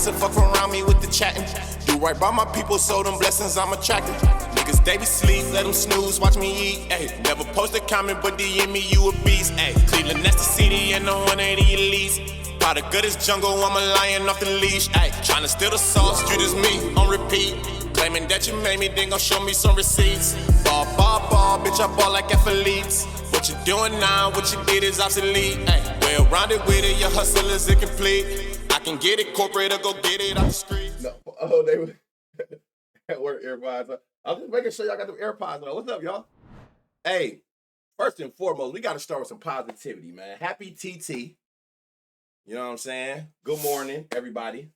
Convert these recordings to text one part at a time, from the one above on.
gossip, fuck around me with the chatting. Do right by my people, so them blessings I'm attracting. Niggas, they be sleep, let them snooze, watch me eat. Ayy, never post a comment, but DM me, you a beast. Ayy, Cleveland, that's the city, and no 180 elite. Product of this jungle, I'm a lion off the leash. Ayy, tryna steal the sauce, you just me, on repeat. Claiming that you made me, then gon' show me some receipts. Ball, bitch, I ball like athletes. What you doing now, what you did is obsolete. Ayy, well-rounded with it, your hustle is incomplete. I can get it corporate or go get it off the street. No, oh, they were at work AirPods. I was just making sure y'all got them AirPods on. What's up, y'all? Hey, first and foremost, we got to start with some positivity, man. Happy TT. You know what I'm saying? Good morning, everybody.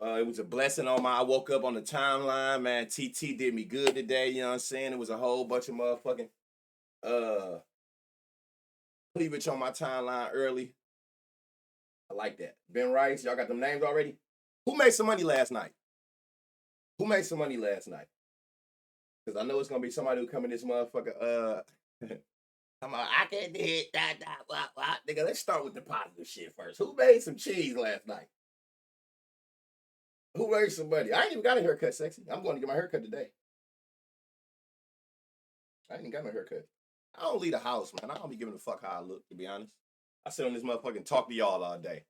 It was a blessing I woke up on the timeline, man. TT did me good today, you know what I'm saying? It was a whole bunch of motherfucking cleavage on my timeline early. I like that. Ben Rice, y'all got them names already? Who made some money last night? Because I know it's going to be somebody who come in this motherfucker, I'm like, I can't do it, nigga, let's start with the positive shit first. Who made some cheese last night? Who made some money? I ain't even got a haircut, sexy. I'm going to get my haircut today. I ain't even got my haircut. I don't leave the house, man. I don't be giving a fuck how I look, to be honest. I sit on this motherfucker and talk to y'all all day.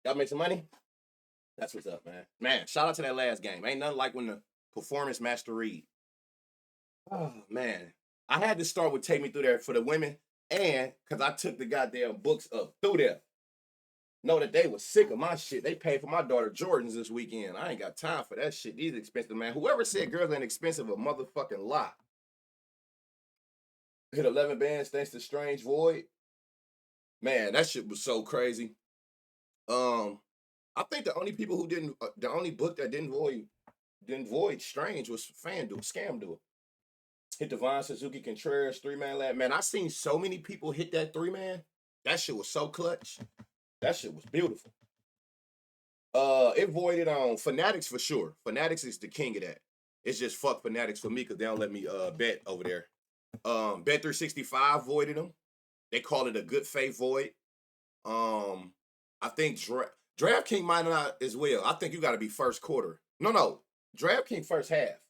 Y'all make some money? That's what's up, man. Man, shout out to that last game. Ain't nothing like when the performance matched the read. Oh, man. I had to start with Take Me Through There for the women and because I took the goddamn books up through there. Know that they was sick of my shit. They paid for my daughter Jordans this weekend. I ain't got time for that shit. These expensive, man. Whoever said girls ain't expensive, a motherfucking lie. Hit 11 bands thanks to Strange Void. Man, that shit was so crazy. I think the only people who didn't, the only book that didn't void Strange was FanDuel, Scam Duel. Hit Devon Suzuki Contreras 3-man lab. Man, I seen so many people hit that 3-man. That shit was so clutch. That shit was beautiful. It voided on Fanatics for sure. Fanatics is the king of that. It's just fuck Fanatics for me because they don't let me bet over there. Bet 365 voided them. They call it a good faith void. I think DraftKings might not as well. I think you got to be first quarter. No. DraftKings first half.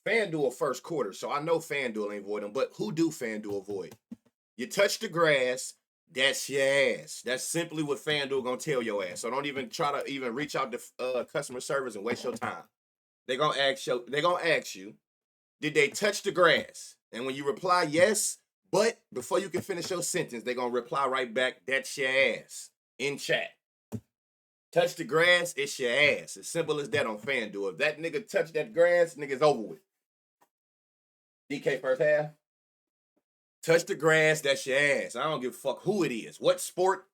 FanDuel first quarter. So I know FanDuel ain't void them. But who do FanDuel void? You touch the grass, that's your ass. That's simply what FanDuel gonna tell your ass. So don't even try to even reach out to customer service and waste your time. They gonna ask you, did they touch the grass? And when you reply yes, but before you can finish your sentence, they gonna reply right back, that's your ass in chat. Touch the grass, it's your ass. As simple as that on FanDuel. If that nigga touch that grass, nigga's over with. DK first half. Touch the grass, that's your ass. I don't give a fuck who it is. What sport?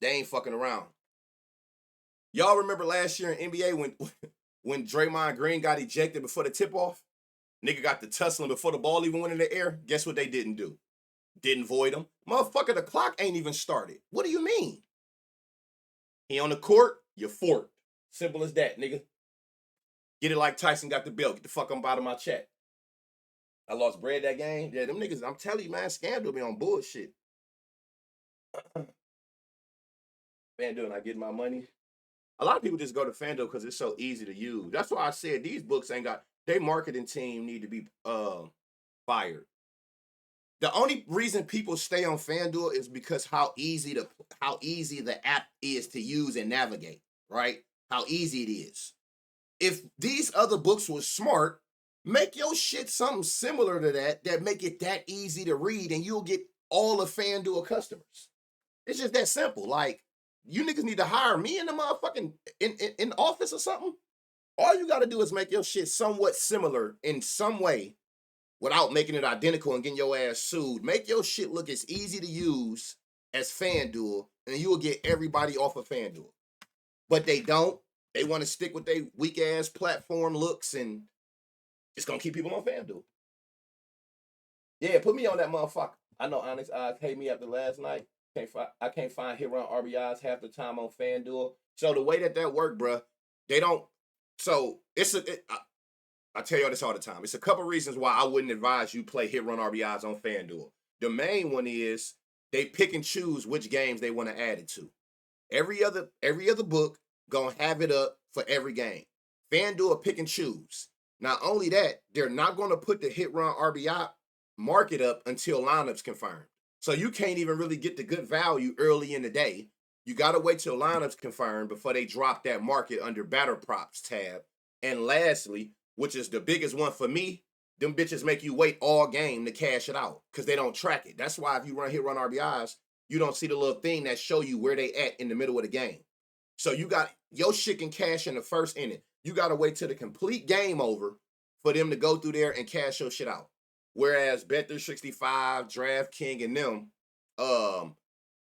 They ain't fucking around. Y'all remember last year in NBA when Draymond Green got ejected before the tip-off? Nigga got the tussling before the ball even went in the air. Guess what they didn't do? Didn't void him. Motherfucker, the clock ain't even started. What do you mean? He on the court, you're forked. Simple as that, nigga. Get it like Tyson got the belt. Get the fuck on bottom of my chat. I lost bread that game. Yeah, them niggas, I'm telling you, man, FanDuel be on bullshit. FanDuel, and I get my money. A lot of people just go to FanDuel because it's so easy to use. That's why I said these books ain't got, their marketing team need to be fired. The only reason people stay on FanDuel is because how easy the app is to use and navigate, right? How easy it is. If these other books were smart, make your shit something similar to that make it that easy to read, and you'll get all of FanDuel customers. It's just that simple. Like, you niggas need to hire me in the motherfucking in office or something. All you gotta do is make your shit somewhat similar in some way without making it identical and getting your ass sued. Make your shit look as easy to use as FanDuel, and you will get everybody off of FanDuel. But they don't. They want to stick with their weak-ass platform looks, and it's going to keep people on FanDuel. Yeah, put me on that motherfucker. I know Onyx Eyes hate me after last night. I can't find hit run RBIs half the time on FanDuel. So the way that worked, bruh, they don't. So I tell y'all this all the time. It's a couple reasons why I wouldn't advise you play hit run RBIs on FanDuel. The main one is they pick and choose which games they want to add it to. Every other book gonna have it up for every game. FanDuel pick and choose. Not only that, they're not gonna put the hit run RBI market up until lineups confirmed. So you can't even really get the good value early in the day. You gotta wait till lineups confirmed before they drop that market under batter props tab. And lastly, which is the biggest one for me, them bitches make you wait all game to cash it out because they don't track it. That's why if you run hit run RBIs, you don't see the little thing that show you where they at in the middle of the game. So you got your shit can cash in the first inning. You got to wait till the complete game over for them to go through there and cash your shit out. Whereas Bet365, DraftKings, and them,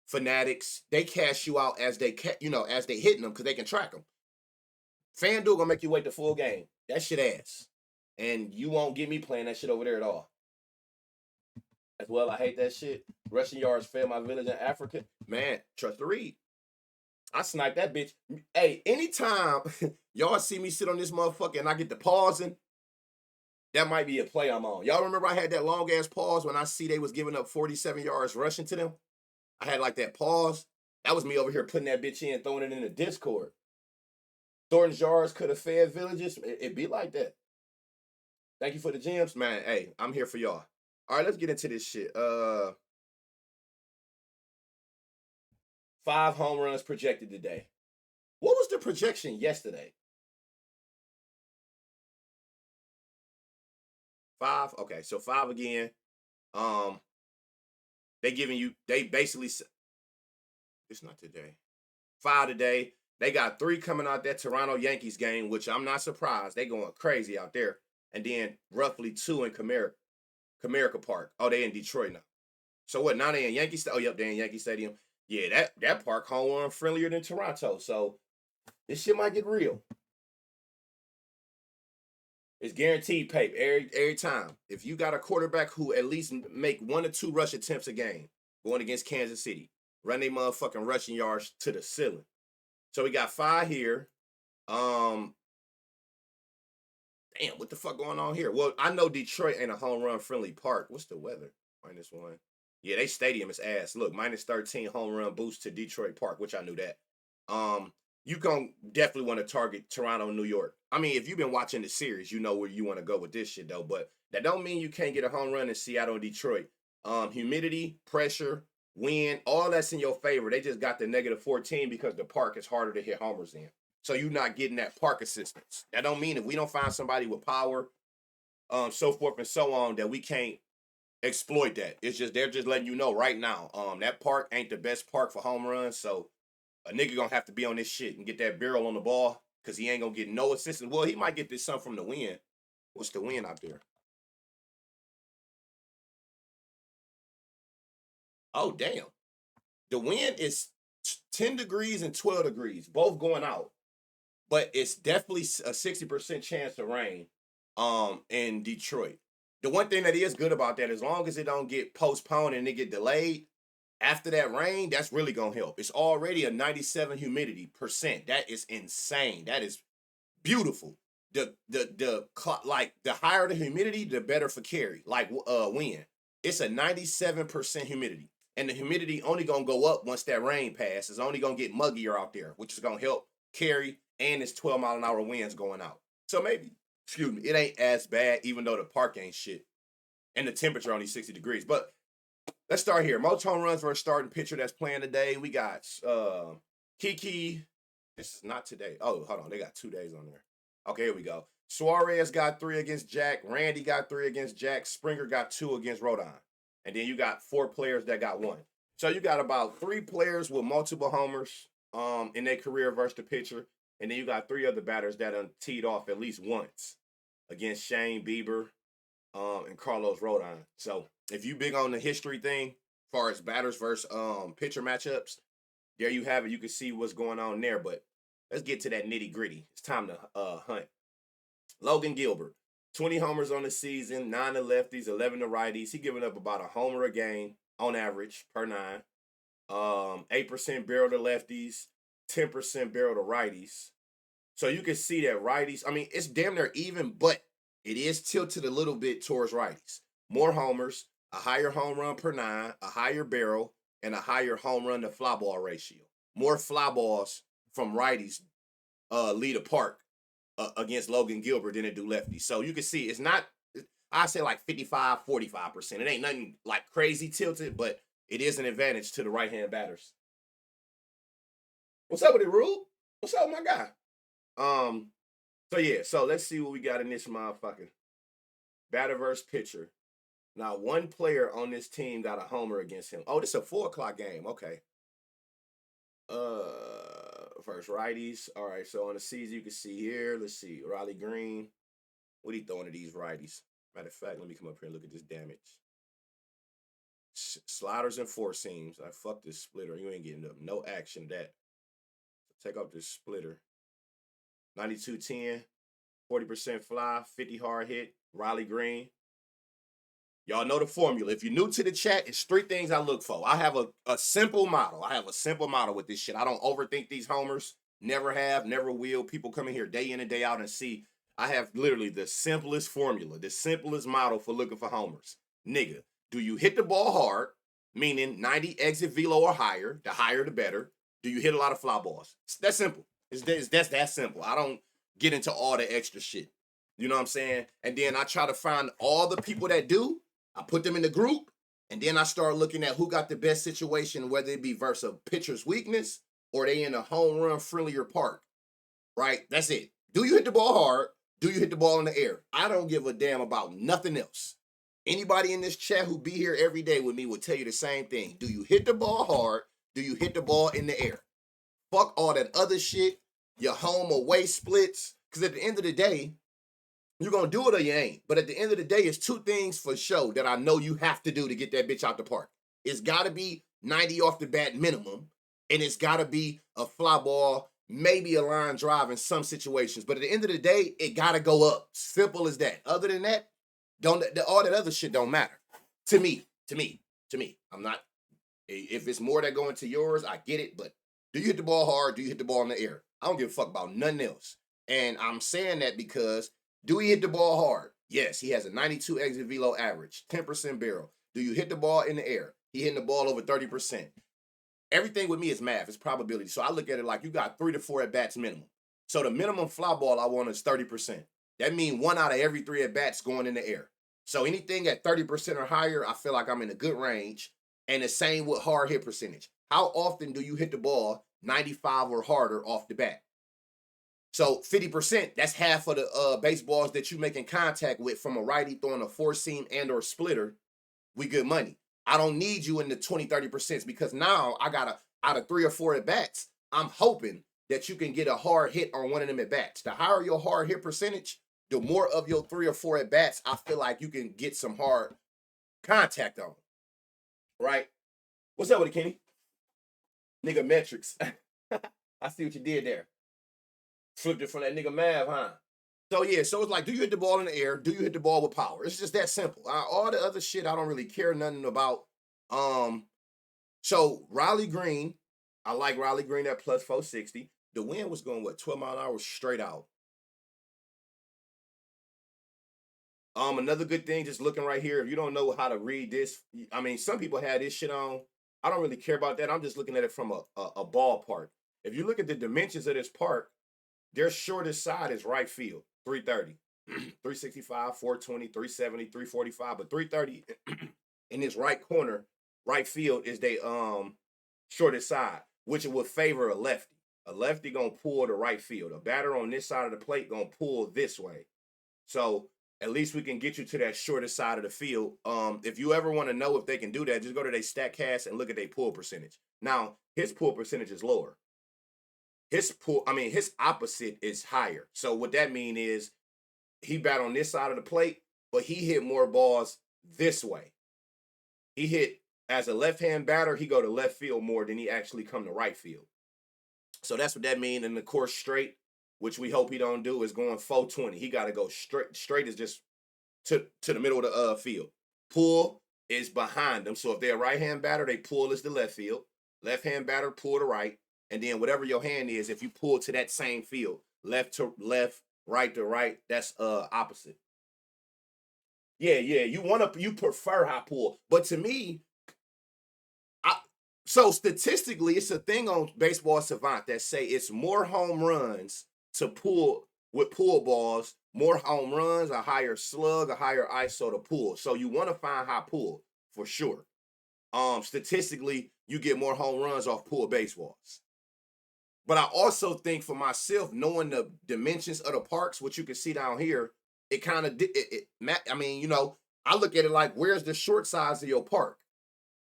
Fanatics, they cash you out as they as they hitting them because they can track them. FanDuel gonna make you wait the full game. That shit ass, and you won't get me playing that shit over there at all. As well, I hate that shit. Rushing yards failed my village in Africa. Man, trust the read. I sniped that bitch. Hey, anytime y'all see me sit on this motherfucker and I get the pausing, that might be a play I'm on. Y'all remember I had that long ass pause when I see they was giving up 47 yards rushing to them? I had like that pause. That was me over here putting that bitch in, throwing it in the Discord. Thornton's yards could have fed villages. It be like that. Thank you for the gems, man. Hey, I'm here for y'all. All right, let's get into this shit. 5 home runs projected today. What was the projection yesterday? 5? Okay, so 5 again. They basically, it's not today. 5 today. They got 3 coming out that Toronto Yankees game, which I'm not surprised. They going crazy out there. And then roughly 2 in Comerica Park. Oh, they in Detroit now. So what, now they in Yankee Stadium? Oh, yep, they in Yankee Stadium. Yeah, that park home run friendlier than Toronto. So this shit might get real. It's guaranteed paper every time. If you got a quarterback who at least make 1 or 2 rush attempts a game going against Kansas City, run their motherfucking rushing yards to the ceiling. So we got 5 here. Damn, what the fuck going on here? Well, I know Detroit ain't a home run friendly park. What's the weather? -1. Yeah, they stadium is ass. Look, -13 home run boost to Detroit Park, which I knew that. You gonna definitely want to target Toronto, New York. I mean, if you've been watching the series, you know where you want to go with this shit though. But that don't mean you can't get a home run in Seattle and Detroit. Humidity, pressure, wind, all that's in your favor. They just got the -14 because the park is harder to hit homers in. So you're not getting that park assistance. That don't mean if we don't find somebody with power, so forth and so on, that we can't exploit that. It's just they're just letting you know right now. That park ain't the best park for home runs. So a nigga gonna have to be on this shit and get that barrel on the ball because he ain't gonna get no assistance. Well, he might get this some from the wind. What's the wind out there? Oh, damn. The wind is 10 degrees and 12 degrees, both going out. But it's definitely a 60% chance of rain in Detroit. The one thing that is good about that, as long as it don't get postponed and it get delayed, after that rain, that's really gonna help. It's already a 97 humidity percent. That is insane. That is beautiful. Like the higher the humidity, the better for carry. Like wind. It's a 97% humidity. And the humidity only gonna go up once that rain passes. It's only gonna get muggier out there, which is gonna help carry, and it's 12-mile-an-hour winds going out. So maybe, excuse me, it ain't as bad, even though the park ain't shit. And the temperature only 60 degrees. But let's start here. Most home runs for a starting pitcher that's playing today. We got Kiki. This is not today. Oh, hold on. They got 2 days on there. Okay, here we go. Suarez got 3 against Jack. Randy got 3 against Jack. Springer got 2 against Rodon. And then you got 4 players that got 1. So you got about 3 players with multiple homers in their career versus the pitcher. And then you got 3 other batters that teed off at least once against Shane Bieber and Carlos Rodon. So if you big on the history thing, as far as batters versus pitcher matchups, there you have it. You can see what's going on there. But let's get to that nitty gritty. It's time to hunt. Logan Gilbert, 20 homers on the season, 9 to lefties, 11 to righties. He giving up about a homer a game on average per 9. 8% barrel to lefties, 10% barrel to righties. So you can see that righties, I mean, it's damn near even, but it is tilted a little bit towards righties. More homers, a higher home run per 9, a higher barrel, and a higher home run to fly ball ratio. More fly balls from righties lead a park against Logan Gilbert than it do lefties. So you can see it's not, I say like 55, 45%. It ain't nothing like crazy tilted, but it is an advantage to the right-hand batters. What's up with it, Rube? What's up, my guy? So yeah, so let's see what we got in this motherfucker. Batter versus pitcher. Now, one player on this team got a homer against him. Oh, this is a 4:00 game. Okay. First righties. All right, so on the season you can see here. Let's see. Riley Green. What he throwing to these righties? Matter of fact, let me come up here and look at this damage. Sliders and four seams. I fucked this splitter. You ain't getting up. No action that. Take off this splitter. 92-10, 40% fly, 50 hard hit. Riley Green. Y'all know the formula. If you're new to the chat, it's 3 things I look for. I have a simple model. I have a simple model with this shit. I don't overthink these homers. Never have, never will. People come in here day in and day out and see. I have literally the simplest formula, the simplest model for looking for homers. Nigga, do you hit the ball hard, meaning 90 exit velo or higher, the higher the better? Do you hit a lot of fly balls? It's that simple. That's that simple. I don't get into all the extra shit. You know what I'm saying? And then I try to find all the people that do. I put them in the group, and then I start looking at who got the best situation, whether it be versus a pitcher's weakness or they in a home run friendlier park, right? That's it. Do you hit the ball hard? Do you hit the ball in the air? I don't give a damn about nothing else. Anybody in this chat who be here every day with me will tell you the same thing. Do you hit the ball hard? Do you hit the ball in the air? Fuck all that other shit, your home away splits, because at the end of the day, you're going to do it or you ain't. But at the end of the day, it's 2 things for sure that I know you have to do to get that bitch out the park. It's got to be 90 off the bat minimum, and it's got to be a fly ball, maybe a line drive in some situations. But at the end of the day, it got to go up. Simple as that. Other than that, all that other shit don't matter. To me. I'm not, if it's more that go into yours, I get it. But do you hit the ball hard? Do you hit the ball in the air? I don't give a fuck about nothing else. And I'm saying that because do he hit the ball hard? Yes, he has a 92 exit velo average, 10% barrel. Do you hit the ball in the air? He hitting the ball over 30%. Everything with me is math. It's probability. So I look at it like you got 3 to 4 at-bats minimum. So the minimum fly ball I want is 30%. That means 1 out of every 3 at-bats going in the air. So anything at 30% or higher, I feel like I'm in a good range. And the same with hard hit percentage. How often do you hit the ball 95 or harder off the bat? So 50%, that's half of the baseballs that you making contact with from a righty throwing a 4-seam and or splitter. We good money. I don't need you in the 20, 30% because now I got out of 3 or 4 at-bats, I'm hoping that you can get a hard hit on one of them at-bats. The higher your hard hit percentage, the more of your 3 or 4 at-bats, I feel like you can get some hard contact on. Right? What's up with it, Kenny? Nigga metrics. I see what you did there. Flipped it from that nigga Mav, huh? So yeah, so it's like, do you hit the ball in the air? Do you hit the ball with power? It's just that simple. All the other shit I don't really care nothing about. So Riley Green, I like Riley Green at plus 460. The wind was going, 12 mile an hour straight out. Another good thing, just looking right here, if you don't know how to read this, I mean, some people had this shit on. I don't really care about that. I'm just looking at it from a ballpark. If you look at the dimensions of this park, their shortest side is right field, 330, 365, 420, 370, 345, but 330 in this right corner, right field is they shortest side, which would favor a lefty. A lefty gonna pull to right field. A batter on this side of the plate gonna pull this way. So at least we can get you to that shortest side of the field. If you ever want to know if they can do that, just go to their StatCast and look at their pull percentage. Now, his pull percentage is lower. His opposite is higher. So what that means is he bat on this side of the plate, but he hit more balls this way. He hit, as a left-hand batter, he go to left field more than he actually come to right field. So that's what that means. And of course, straight, which we hope he don't do, is going 420. He got to go straight. Straight is just to the middle of the field. Pull is behind them. So if they're a right-hand batter, they pull is the left field. Left-hand batter, pull to right. And then whatever your hand is, if you pull to that same field, left to left, right to right, that's opposite. Yeah, you prefer high pull. But to me, So statistically, it's a thing on Baseball Savant that say it's more home runs to pull with pull balls, more home runs, a higher slug, a higher ISO to pull. So you want to find high pull for sure. Statistically, you get more home runs off pull baseballs. But I also think for myself, knowing the dimensions of the parks, what you can see down here, it kind of, I mean, you know, I look at it like, where's the short size of your park,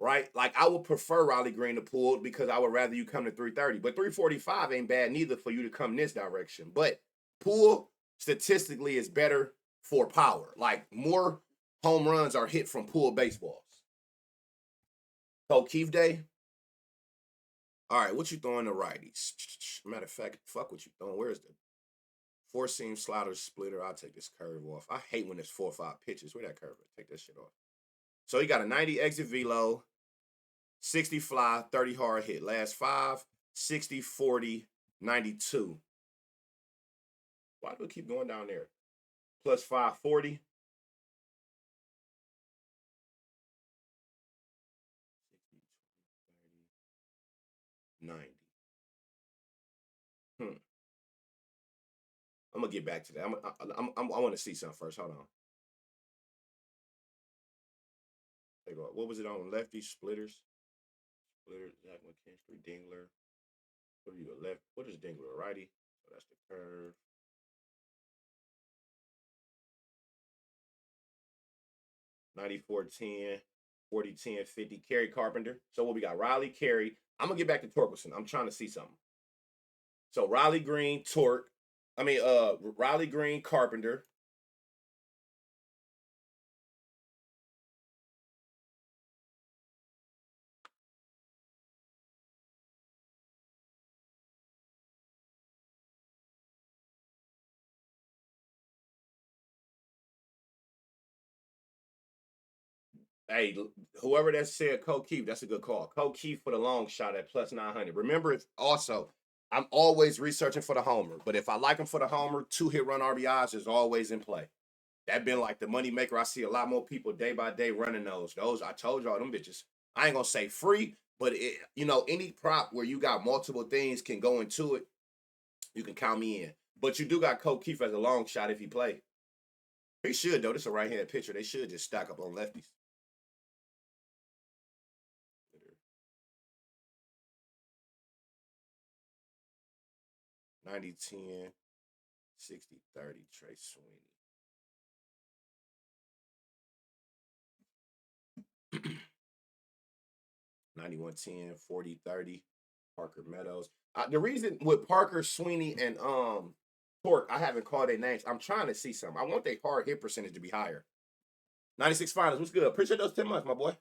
right? Like I would prefer Raleigh Green to pull because I would rather you come to 330, but 345 ain't bad neither for you to come this direction. But pool statistically is better for power. Like more home runs are hit from pool baseballs. So Keith Day. All right, what you throwing the righties? Matter of fact, fuck what you throwing. Where's the four seam slider splitter? I'll take this curve off. I hate when it's 4 or 5 pitches. Where that curve is? Take that shit off. So he got a 90 exit velo, 60 fly, 30 hard hit. Last 5, 60, 40, 92. Why do it keep going down there? Plus 540. 90. I'm gonna get back to that. I want to see something first. Hold on. What was it on? Lefty splitters. Zach McKinstry, Dingler. What are you a left? What is Dingler? A righty. So that's the curve. $94.10, $40.10, $50. Kerry Carpenter. So what we got? Riley, Kerry. I'm gonna get back to Torkelson. I'm trying to see something. So Riley Green, Riley Green, Carpenter. Hey, whoever that said Cole Keith, that's a good call. Cole Keith for the long shot at plus 900. Remember, it's also, I'm always researching for the homer, but if I like him for the homer, 2-hit run RBIs is always in play. That been like the money maker. I see a lot more people day by day running those. I told y'all, them bitches, I ain't gonna say free, but any prop where you got multiple things can go into it, you can count me in. But you do got Cole Keith as a long shot if he play. He should, though. This is a right-handed pitcher. They should just stack up on lefties. 90-10, 60-30, Trey Sweeney. 91-10, 40-30, Parker Meadows. The reason with Parker, Sweeney, and Torque, I haven't called their names. I'm trying to see something. I want their hard hit percentage to be higher. 96 finals, what's good? Appreciate those 10 months, my boy.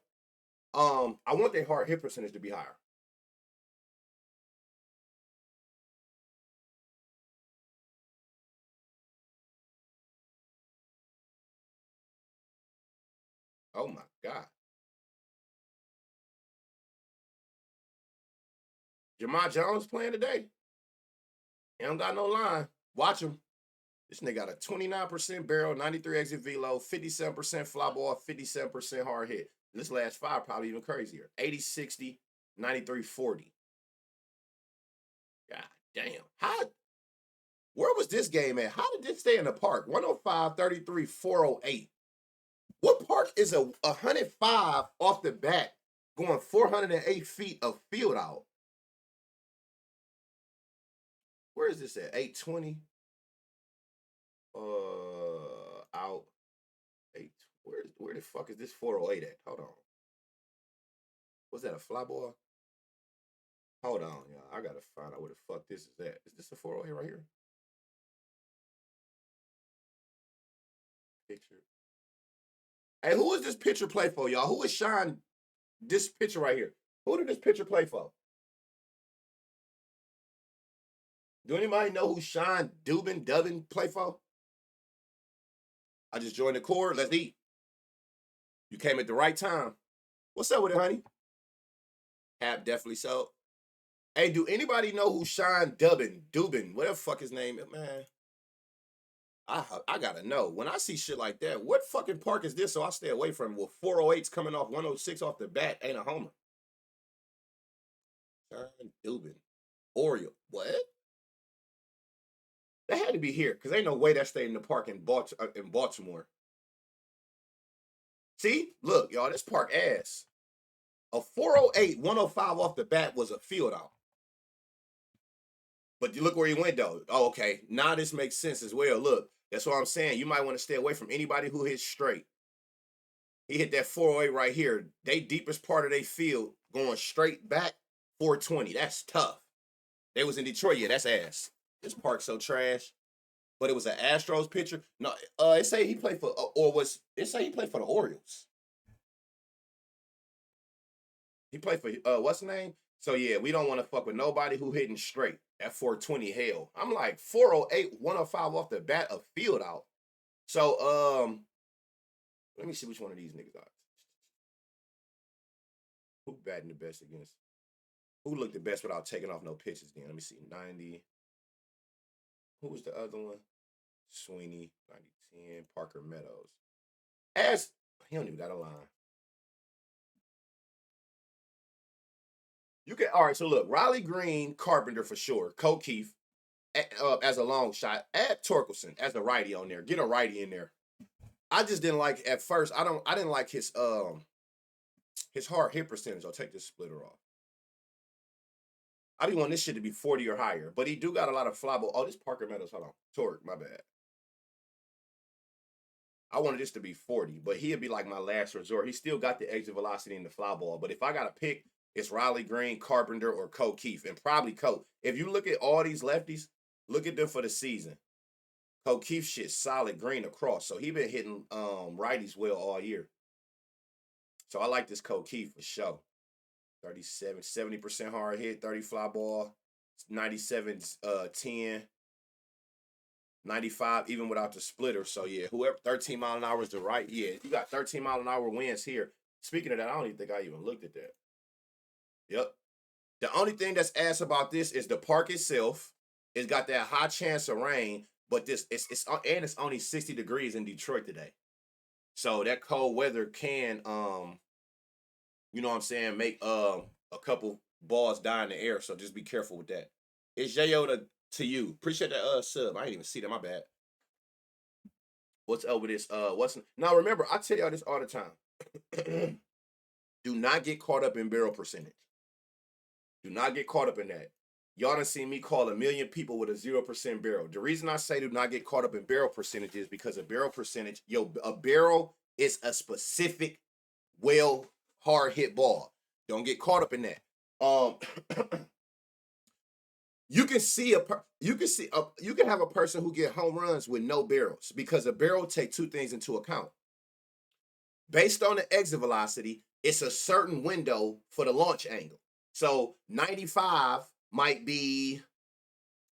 I want their hard hit percentage to be higher. Oh my God. Jamar Jones playing today. He don't got no line. Watch him. This nigga got a 29% barrel, 93 exit velo, 57% fly ball, 57% hard hit. This last 5 probably even crazier. 80-60, 93-40. God damn. Where was this game at? How did this stay in the park? 105, 33, 408. What park is a 105 off the bat going 408 feet of field out? Where is this at? 820? Out. 8. Where the fuck is this 408 at? Hold on. Was that a fly ball? Hold on, y'all. I gotta find out where the fuck this is at. Is this a 408 right here? Picture. Hey, who is this pitcher play for, y'all? Who is Sean? This pitcher right here. Who did this pitcher play for? Do anybody know who Sean Dubin play for? I just joined the cord. Let's eat. You came at the right time. What's up with it, honey? Cap definitely so. Hey, do anybody know who Sean Dubin, whatever fuck his name is, man? I gotta know. When I see shit like that, what fucking park is this so I stay away from it? Well, 408's coming off 106 off the bat ain't a homer. Dubin. Oriole. What? That had to be here because ain't no way that stayed in the park in Baltimore. See, look, y'all, this park ass. A 408, 105 off the bat was a field out. But you look where he went though. Oh, okay. Now this makes sense as well. Look, that's what I'm saying. You might want to stay away from anybody who hits straight. He hit that 408 right here. They deepest part of their field going straight back 420. That's tough. They was in Detroit. Yeah, that's ass. This park's so trash. But it was an Astros pitcher. No, it say he played for it say he played for the Orioles. He played for what's the name? So yeah, we don't want to fuck with nobody who hitting straight at 420 hell. I'm like 408, 105 off the bat, a field out. So let me see which one of these niggas are. Who batting the best against? Who looked the best without taking off no pitches then? Let me see. 90. Who was the other one? Sweeney, 90-10, Parker Meadows. He don't even got a line. You can all right. So look, Riley Green, Carpenter for sure. Keith as a long shot. Add Torkelson as a righty on there. Get a righty in there. I just didn't like at first. I didn't like his hard hit percentage. I'll take this splitter off. I be wanting this shit to be 40 or higher, but he do got a lot of fly ball. Oh, this Parker Meadows. Hold on, Torque. My bad. I wanted this to be 40, but he'd be like my last resort. He still got the exit velocity in the fly ball, but if I got to pick, it's Riley Green, Carpenter, or Keith, and probably Coe. If you look at all these lefties, look at them for the season. Keith shit solid green across, so he been hitting righties well all year. So I like this Keith for sure. 37, 70% hard hit, 30 fly ball, 97 10. 95 even without the splitter. So yeah, whoever 13 mile an hour is the right. Yeah, you got 13 mile an hour winds here. Speaking of that, I don't even think I even looked at that. Yep. The only thing that's ass about this is the park itself. It's got that high chance of rain, but it's only 60 degrees in Detroit today. So that cold weather can you know what I'm saying, make a couple balls die in the air. So just be careful with that. It's J.O. to you. Appreciate that sub. I didn't even see that. My bad. What's up with this? Now remember, I tell y'all this all the time. Do not get caught up in barrel percentage. Do not get caught up in that. Y'all done seen me call a million people with a 0% barrel. The reason I say do not get caught up in barrel percentage is because a barrel percentage, a barrel is a specific, hard hit ball. Don't get caught up in that. You can have a person who get home runs with no barrels because a barrel take two things into account. Based on the exit velocity, it's a certain window for the launch angle. So 95 might be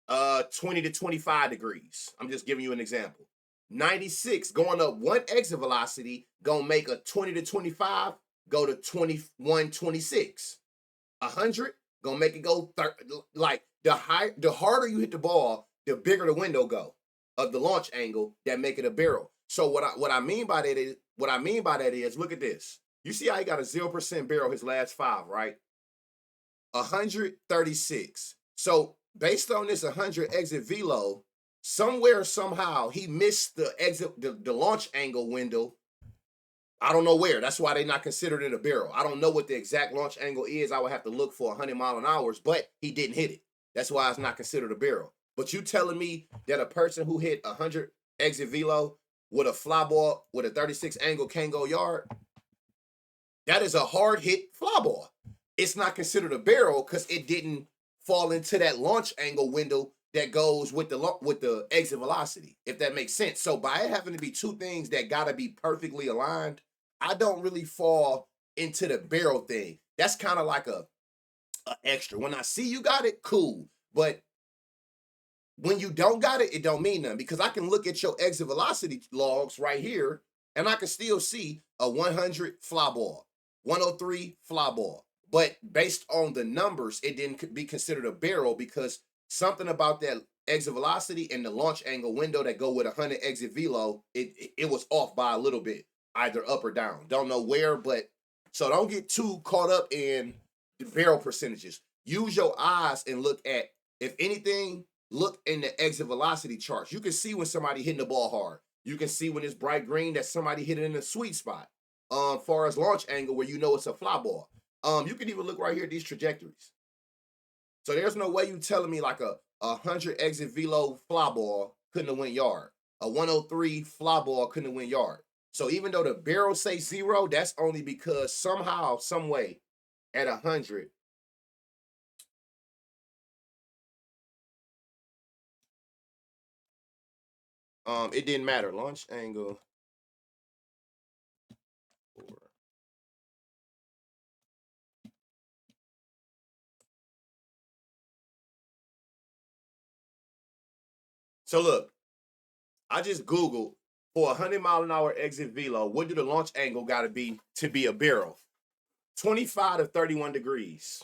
20 to 25 degrees. I'm just giving you an example. 96 going up one exit velocity gonna make a 20 to 25 go to 21, 26. 100 gonna make it go 30, like the harder you hit the ball, the bigger the window go of the launch angle that make it a barrel. So what I mean by that is look at this. You see how he got a 0% barrel his last 5, right? 136. So based on this 100 exit velo, somewhere somehow he missed the exit the launch angle window. I don't know where. That's why they're not considered it a barrel. I don't know what the exact launch angle is. I would have to look for 100 mile an hour, but he didn't hit it. That's why it's not considered a barrel. But you telling me that a person who hit 100 exit velo with a fly ball with a 36 angle can't go yard? That is a hard hit fly ball. It's not considered a barrel because it didn't fall into that launch angle window that goes with the exit velocity, if that makes sense. So by it having to be two things that gotta be perfectly aligned, I don't really fall into the barrel thing. That's kind of like a extra. When I see you got it, cool. But when you don't got it, it don't mean nothing because I can look at your exit velocity logs right here and I can still see a 100 fly ball, 103 fly ball. But based on the numbers, it didn't be considered a barrel because something about that exit velocity and the launch angle window that go with 100 exit velo, it was off by a little bit, either up or down. Don't know where, but so don't get too caught up in the barrel percentages. use your eyes and look at, if anything, look in the exit velocity charts. You can see when somebody hitting the ball hard. You can see when it's bright green that somebody hit it in the sweet spot. Far as launch angle where you know it's a fly ball. You can even look right here at these trajectories. So there's no way you telling me like a 100 exit velo fly ball couldn't have went yard. A 103 fly ball couldn't have went yard. So even though the barrel say 0, that's only because somehow, some way, at 100, it didn't matter. Launch angle. So look, I just Googled for a 100-mile-an-hour exit velo, what do the launch angle got to be a barrel? 25 to 31 degrees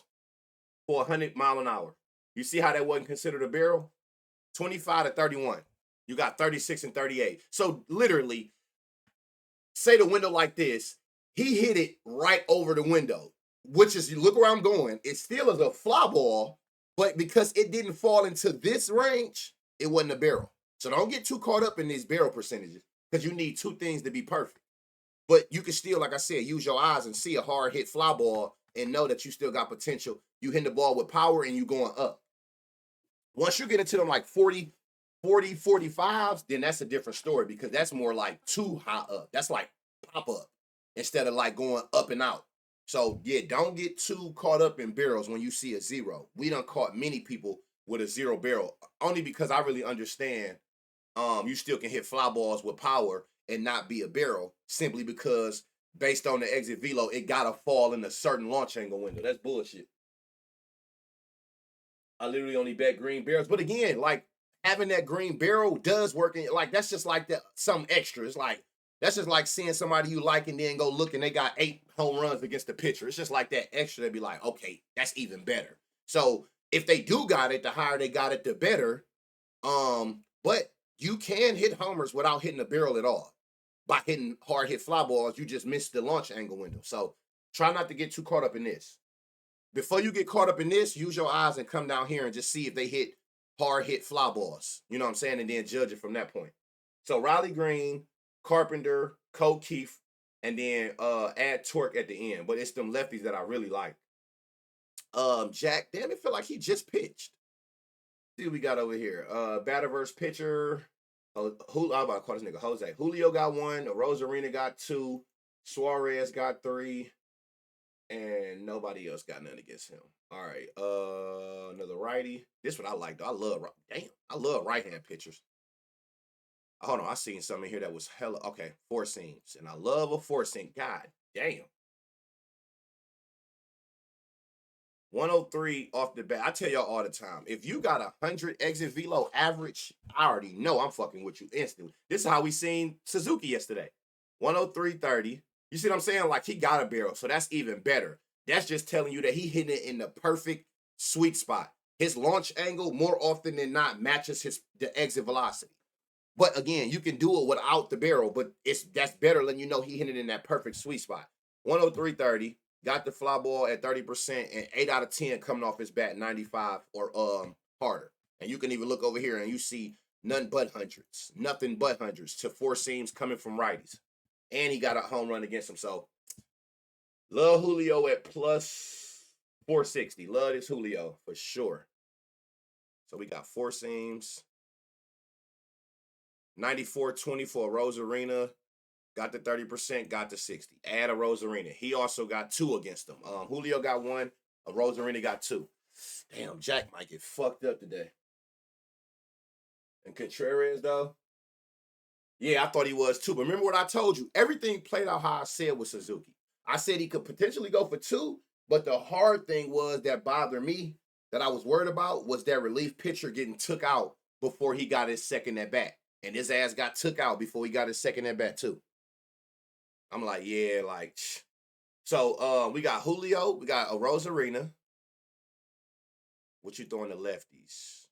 for 100 mile an hour. You see how that wasn't considered a barrel? 25 to 31. You got 36 and 38. So literally, say the window like this, he hit it right over the window, which is, you look where I'm going, it still is a fly ball, but because it didn't fall into this range, it wasn't a barrel. So don't get too caught up in these barrel percentages because you need two things to be perfect. But you can still, like I said, use your eyes and see a hard hit fly ball and know that you still got potential. You hit the ball with power and you going up. Once you get into them like 40, 45s, then that's a different story because that's more like too high up. That's like pop up instead of like going up and out. So yeah, don't get too caught up in barrels when you see a 0. We done caught many people with a 0 barrel, only because I really understand you still can hit fly balls with power and not be a barrel simply because based on the exit velo, it gotta fall in a certain launch angle window. That's bullshit. I literally only bet green barrels. But again, like having that green barrel does work in, like that's just like that some extra. It's like that's just like seeing somebody you like and then go look and they got 8 home runs against the pitcher. It's just like that extra to be like, okay, that's even better. So if they do got it, the higher they got it, the better. But you can hit homers without hitting a barrel at all. By hitting hard hit fly balls, you just missed the launch angle window. So try not to get too caught up in this. Before you get caught up in this, use your eyes and come down here and just see if they hit hard hit fly balls. You know what I'm saying? And then judge it from that point. So Riley Green, Carpenter, Cole Keith, and then add Torque at the end. But it's them lefties that I really like. Jack, damn, it feel like he just pitched. See what we got over here. Batter versus pitcher. I'm about to call this nigga Jose. Julio got 1. Rosarina got 2. Suarez got 3. And nobody else got nothing against him. All right. Another righty. This one I like though. I love right-hand pitchers. Hold on. I seen something here that was hella okay. 4 seams. And I love a 4 seam. God damn. 103 off the bat. I tell y'all all the time, if you got 100 exit velo average, I already know I'm fucking with you instantly. This is how we seen Suzuki yesterday. 103.30. You see what I'm saying? Like he got a barrel, so that's even better. That's just telling you that he hitting it in the perfect sweet spot. His launch angle more often than not matches the exit velocity. But again, you can do it without the barrel, but that's better letting you know he hitting it in that perfect sweet spot. 103.30. Got the fly ball at 30% and 8 out of 10 coming off his bat 95 or harder. And you can even look over here and you see nothing but hundreds. Nothing but hundreds to 4 seams coming from righties. And he got a home run against him. So love Julio at plus 460. Love this Julio for sure. So we got 4 seams. 94-20 for Rosarina. Got the 30%, got the 60. Add a Rosarina. He also got 2 against them. Julio got 1. A Rosarina got 2. Damn, Jack might get fucked up today. And Contreras, though? Yeah, I thought he was too. But remember what I told you? Everything played out how I said with Suzuki. I said he could potentially go for 2, but the hard thing was that bothered me, that I was worried about, was that relief pitcher getting took out before he got his second at bat. And his ass got took out before he got his second at bat, too. I'm like, yeah, like. So we got Julio, we got a Rosarina. What you throwing the lefties?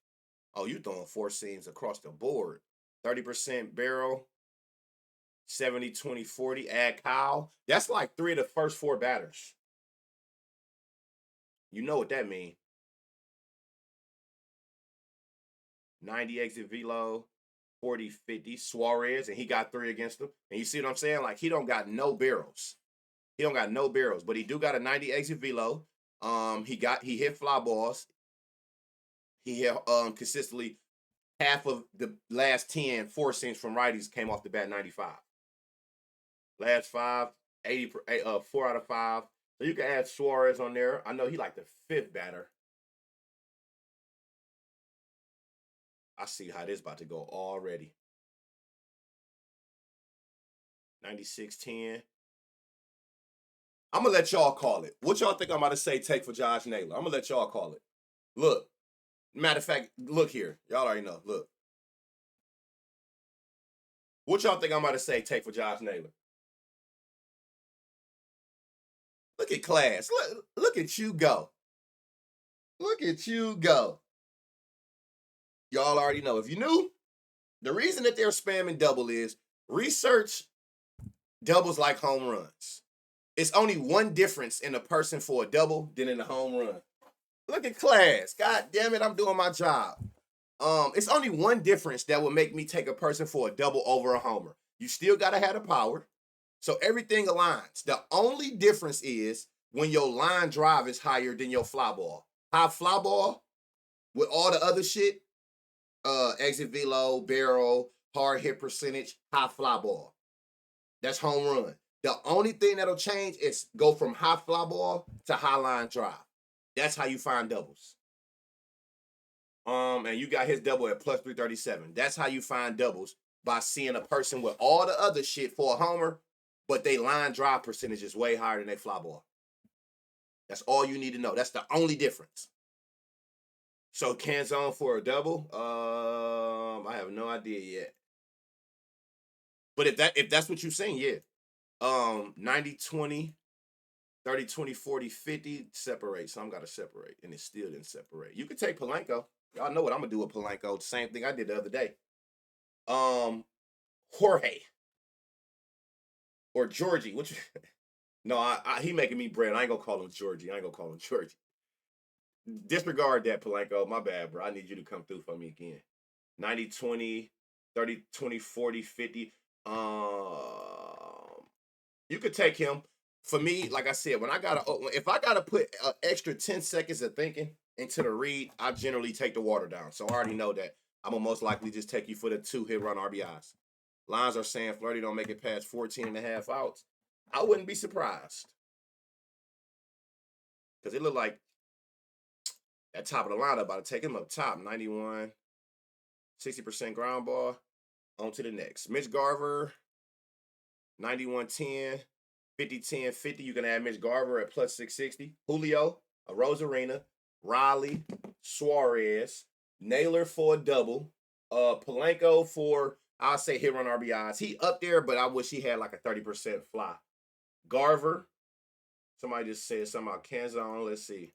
Oh, you throwing 4 seams across the board. 30% barrel. 70, 20, 40. Add Kyle. That's like 3 of the first 4 batters. You know what that means. 90 exit velo, 40, 50. Suarez, and he got 3 against him. And you see what I'm saying? Like, he don't got no barrels. He don't got no barrels, but he do got a 90 exit velo. He hit fly balls. He hit consistently half of the last 10 four seams from righties came off the bat 95. Last 5, 80, 4 out of 5. So you can add Suarez on there. I know he like the 5th batter. I see how this about to go already. 96-10. I'm going to let y'all call it. What y'all think I'm about to say take for Josh Naylor? I'm going to let y'all call it. Look. Matter of fact, look here. Y'all already know. Look. What y'all think I'm about to say take for Josh Naylor? Look at class. Look at you go. Look at you go. Y'all already know. If you knew, the reason that they're spamming double is research doubles like home runs. It's only one difference in a person for a double than in a home run. Look at class. God damn it, I'm doing my job. It's only one difference that would make me take a person for a double over a homer. You still gotta have the power. So everything aligns. The only difference is when your line drive is higher than your fly ball. High fly ball with all the other shit, exit velo, barrel, hard hit percentage, high fly ball. That's home run. The only thing that'll change is go from high fly ball to high line drive. That's how you find doubles. And you got his double at plus 337. That's how you find doubles, by seeing a person with all the other shit for a homer, but they line drive percentage is way higher than they fly ball. That's all you need to know. That's the only difference. So Canzone for a double, I have no idea yet. But if that's what you're saying, yeah. 90, 20, 30, 20, 40, 50, separate. Some got to separate, and it still didn't separate. You could take Polanco. Y'all know what I'm going to do with Polanco. Same thing I did the other day. Jorge. Or Georgie. Which? No, he making me bread. I ain't going to call him Georgie. Disregard that, Polanco. My bad, bro. I need you to come through for me again. 90, 20, 30, 20, 40, 50. You could take him. For me, like I said, if I gotta put an extra 10 seconds of thinking into the read, I generally take the water down. So I already know that I'm gonna most likely just take you for the 2 hit run RBIs. Lines are saying Flirty don't make it past 14 and a half outs. I wouldn't be surprised. Because it looked like that top of the lineup about to take him up top. 91, 60% ground ball. On to the next. Mitch Garver, 91-10. 50-10, 50. You can add Mitch Garver at plus 660. Julio, a Rosarina, Riley, Suarez, Naylor for a double, Polanco for, I'll say, hit run RBIs. He up there, but I wish he had like a 30% fly. Garver, somebody just said something about Canzone. Let's see.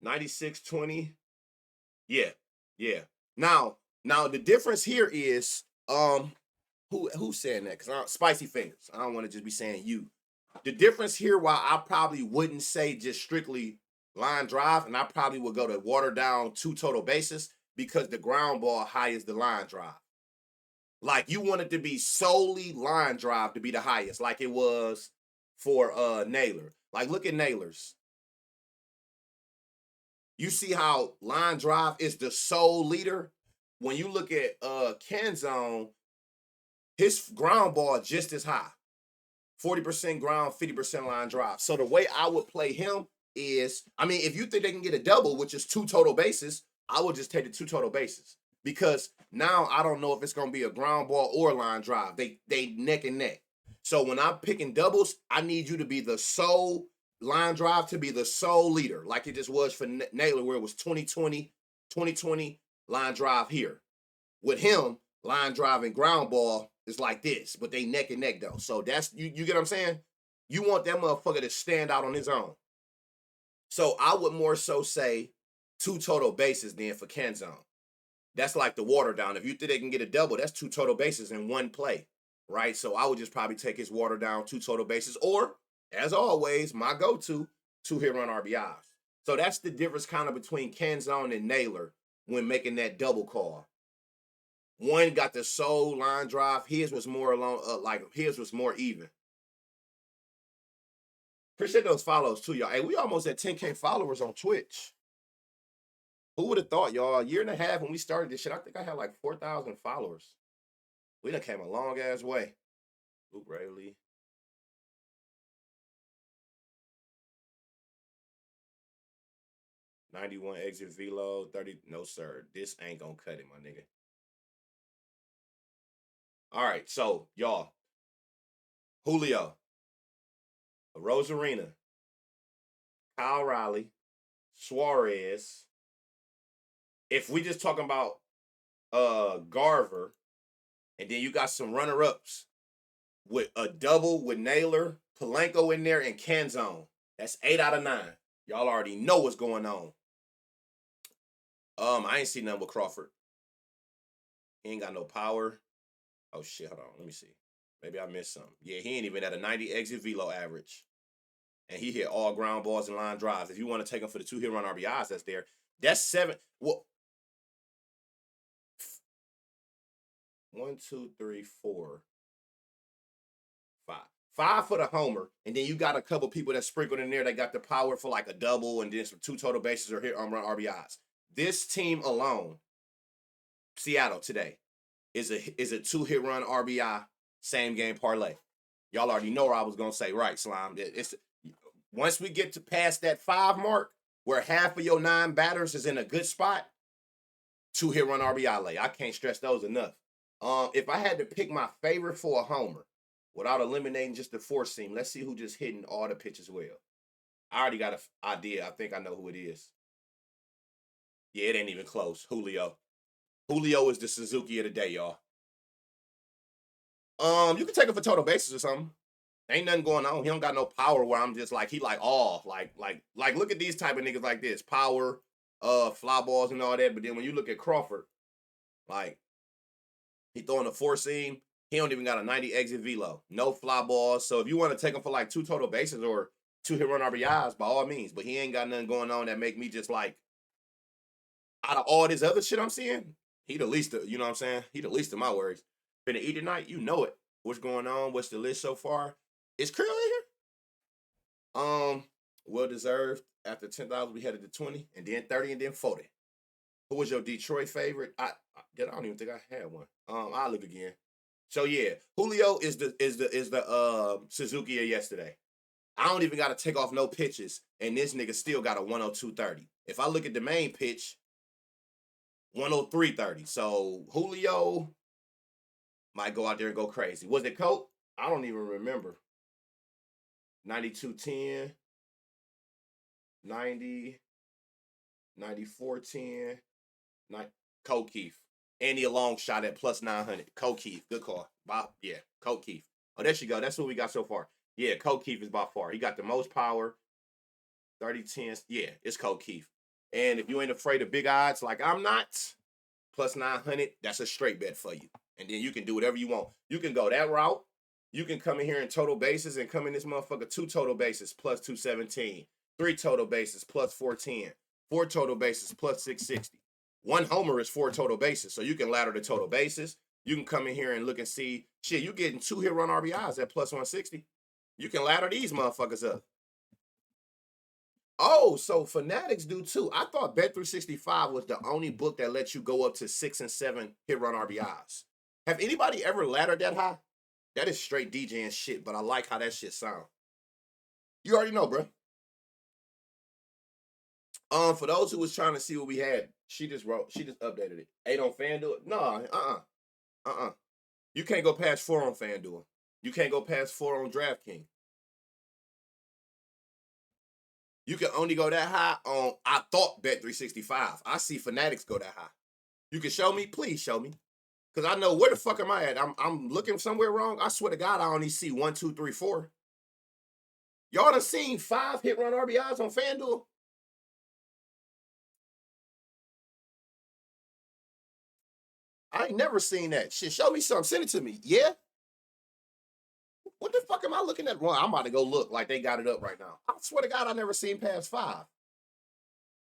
96-20. Yeah. Now the difference here is, who's saying that? Because Spicy Fingers. I don't want to just be saying you. The difference here, why I probably wouldn't say just strictly line drive, and I probably would go to water down 2 total bases, because the ground ball high is the line drive. Like, you want it to be solely line drive to be the highest, like it was for Naylor. Like, look at Naylor's. You see how line drive is the sole leader? When you look at Canzone, his ground ball just as high. 40% ground, 50% line drive. So the way I would play him is, if you think they can get a double, which is 2 total bases, I would just take the 2 total bases. Because now I don't know if it's going to be a ground ball or line drive. They neck and neck. So when I'm picking doubles, I need you to be the sole line drive, to be the sole leader, like it just was for Naylor, where it was 20-20, 20-20, line drive here. With him, line drive and ground ball is like this, but they neck and neck though. So that's, you get what I'm saying? You want that motherfucker to stand out on his own. So I would more so say 2 total bases then for Canzone. That's like the water down. If you think they can get a double, that's 2 total bases in one play, right? So I would just probably take his water down 2 total bases, or, as always, my go-to, 2 hit run RBIs. So that's the difference kind of between Canzone and Naylor. when making that double call. One got the soul line drive. His was more along, his was more even. Appreciate those follows too, y'all. Hey, we almost at 10K followers on Twitch. Who would have thought, y'all? A year and a half when we started this shit, I think I had like 4,000 followers. We done came a long ass way. Luke Rayleigh. $91 exit velo, 30. No, sir. This ain't gonna cut it, my nigga. All right, so y'all. Julio, Rosarina, Kyle Riley, Suarez. If we just talking about Garver, and then you got some runner-ups with a double with Naylor, Polanco in there, and Canzone. That's 8 out of 9. Y'all already know what's going on. I ain't seen nothing with Crawford. He ain't got no power. Oh shit, hold on. Let me see. Maybe I missed something. Yeah, he ain't even at a 90 exit velo average. And he hit all ground balls and line drives. If you want to take him for the 2 hit run RBIs, that's there. That's 7. Well, 1, 2, 3, 4, 5. 5 for the homer, and then you got a couple people that sprinkled in there that got the power for like a double and then some 2 total bases or hit run RBIs. This team alone, Seattle today, is a 2 hit run RBI same game parlay. Y'all already know what I was gonna say, right, Slime? It's once we get to past that 5 mark, where half of your 9 batters is in a good spot, 2 hit run RBI lay. I can't stress those enough. If I had to pick my favorite for a homer, without eliminating just the 4 seam, let's see who just hitting all the pitches well. I already got an idea. I think I know who it is. Yeah, it ain't even close. Julio. Julio is the Suzuki of the day, y'all. You can take him for total bases or something. Ain't nothing going on. He don't got no power where I'm just like, he like, oh, like, look at these type of niggas like this. Power, fly balls and all that. But then when you look at Crawford, like, he throwing a 4 seam. He don't even got a 90 exit velo. No fly balls. So if you want to take him for like 2 total bases or 2 hit run RBIs, by all means. But he ain't got nothing going on that make me just like, out of all this other shit I'm seeing, he the least of, you know what I'm saying? He the least of my worries. Finna eat tonight, you know it. What's going on? What's the list so far? Is Krill in here? Well deserved. After 10,000, we headed to 20, and then 30, and then 40. Who was your Detroit favorite? I don't even think I had one. I'll look again. So yeah, Julio is the Suzuki of yesterday. I don't even got to take off no pitches, and this nigga still got a 102.30. If I look at the main pitch, 103.30. So Julio might go out there and go crazy. Was it Cope? I don't even remember. 92.10, 90, 94.10, Coke Keith. And a long shot at plus 900. Coke Keith. Good call. Bob, yeah, Coke Keith. Oh, there she go. That's what we got so far. Yeah, Coke Keith is by far. He got the most power. 30-10. Yeah, it's Coke Keith. And if you ain't afraid of big odds like I'm not, plus 900, that's a straight bet for you. And then you can do whatever you want. You can go that route. You can come in here in total bases and come in this motherfucker 2 total bases plus 217. 3 total bases plus 410. 4 total bases plus 660. 1 homer is 4 total bases. So you can ladder the total bases. You can come in here and look and see, shit, you getting 2 hit run RBIs at plus 160. You can ladder these motherfuckers up. Oh, so Fanatics do too. I thought Bet365 was the only book that lets you go up to 6 and 7 hit run RBIs. Have anybody ever laddered that high? That is straight DJing shit, but I like how that shit sound. You already know, bro. For those who was trying to see what we had, she just updated it. 8 on FanDuel? No, You can't go past 4 on FanDuel. You can't go past 4 on DraftKings. You can only go that high on, I thought, Bet365. I see Fanatics go that high. You can show me? Please show me. Because I know where the fuck am I at? I'm looking somewhere wrong. I swear to God, I only see 1, 2, 3, 4. Y'all done seen 5 hit run RBIs on FanDuel? I ain't never seen that. Shit, show me something. Send it to me. Yeah? What the fuck am I looking at? Well, I'm about to go look like they got it up right now. I swear to God, I never seen past 5.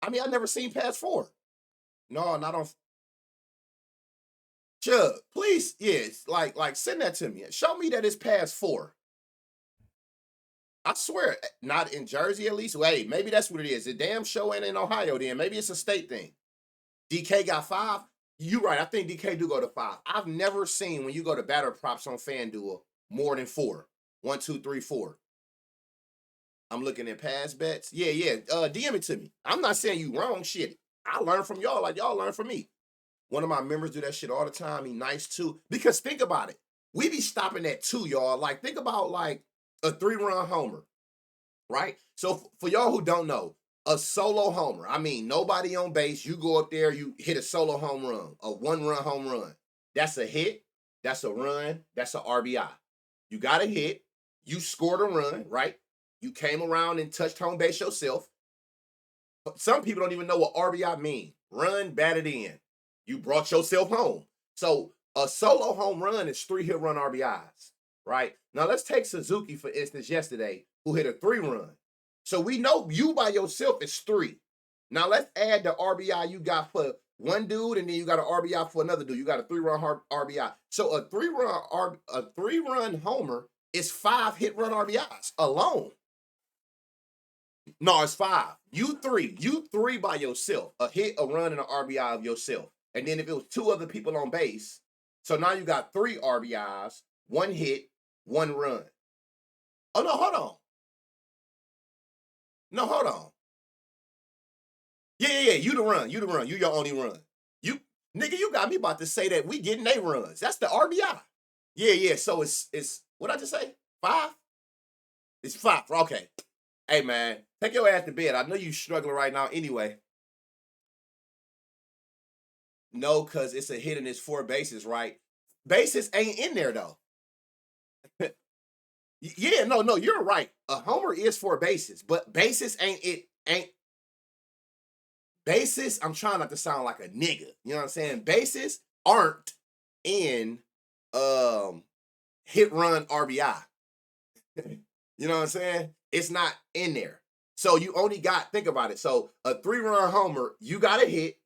I mean, I never seen past 4. No, not on. Chubb, please, yes, like send that to me. Show me that it's past 4. I swear, not in Jersey at least. Wait, maybe that's what it is. The damn show ain't in Ohio. Then maybe it's a state thing. DK got 5. You right. I think DK do go to 5. I've never seen when you go to batter props on FanDuel more than 4. 1, 2, 3, 4. I'm looking at past bets. Yeah, yeah. DM it to me. I'm not saying you wrong. Shit, I learn from y'all like y'all learn from me. One of my members do that shit all the time. He nice too. Because think about it. We be stopping at 2, y'all. Like, think about like a 3-run homer, right? So for y'all who don't know, a solo homer, I mean, nobody on base. You go up there, you hit a solo home run, a 1-run home run. That's a hit. That's a run. That's a RBI. You got a hit. You scored a run, right? You came around and touched home base yourself. Some people don't even know what RBI mean. Run, batted in. You brought yourself home. So a solo home run is 3 hit run RBIs, right? Now let's take Suzuki, for instance, yesterday, who hit a 3-run. So we know you by yourself is 3. Now let's add the RBI you got for one dude, and then you got an RBI for another dude. You got a 3-run RBI. So a 3-run homer is 5 hit run RBIs alone. No, it's 5. You 3. You 3 by yourself. A hit, a run, and an RBI of yourself. And then if it was 2 other people on base, so now you got 3 RBIs, 1 hit, 1 run. Oh, no, hold on. No, hold on. Yeah. You the run. You your only run. You, nigga, you got me about to say that we getting they runs. That's the RBI. Yeah. So it's what I just say? 5? It's 5. Okay. Hey, man, take your ass to bed. I know you struggling right now anyway. No, because it's a hit and it's 4 bases, right? Bases ain't in there, though. Yeah, no, you're right. A homer is 4 bases, but bases ain't bases. I'm trying not to sound like a nigga. You know what I'm saying? Bases aren't in hit run RBI. You know what I'm saying? It's not in there. So you only got, think about it. So a 3-run homer, you got a hit,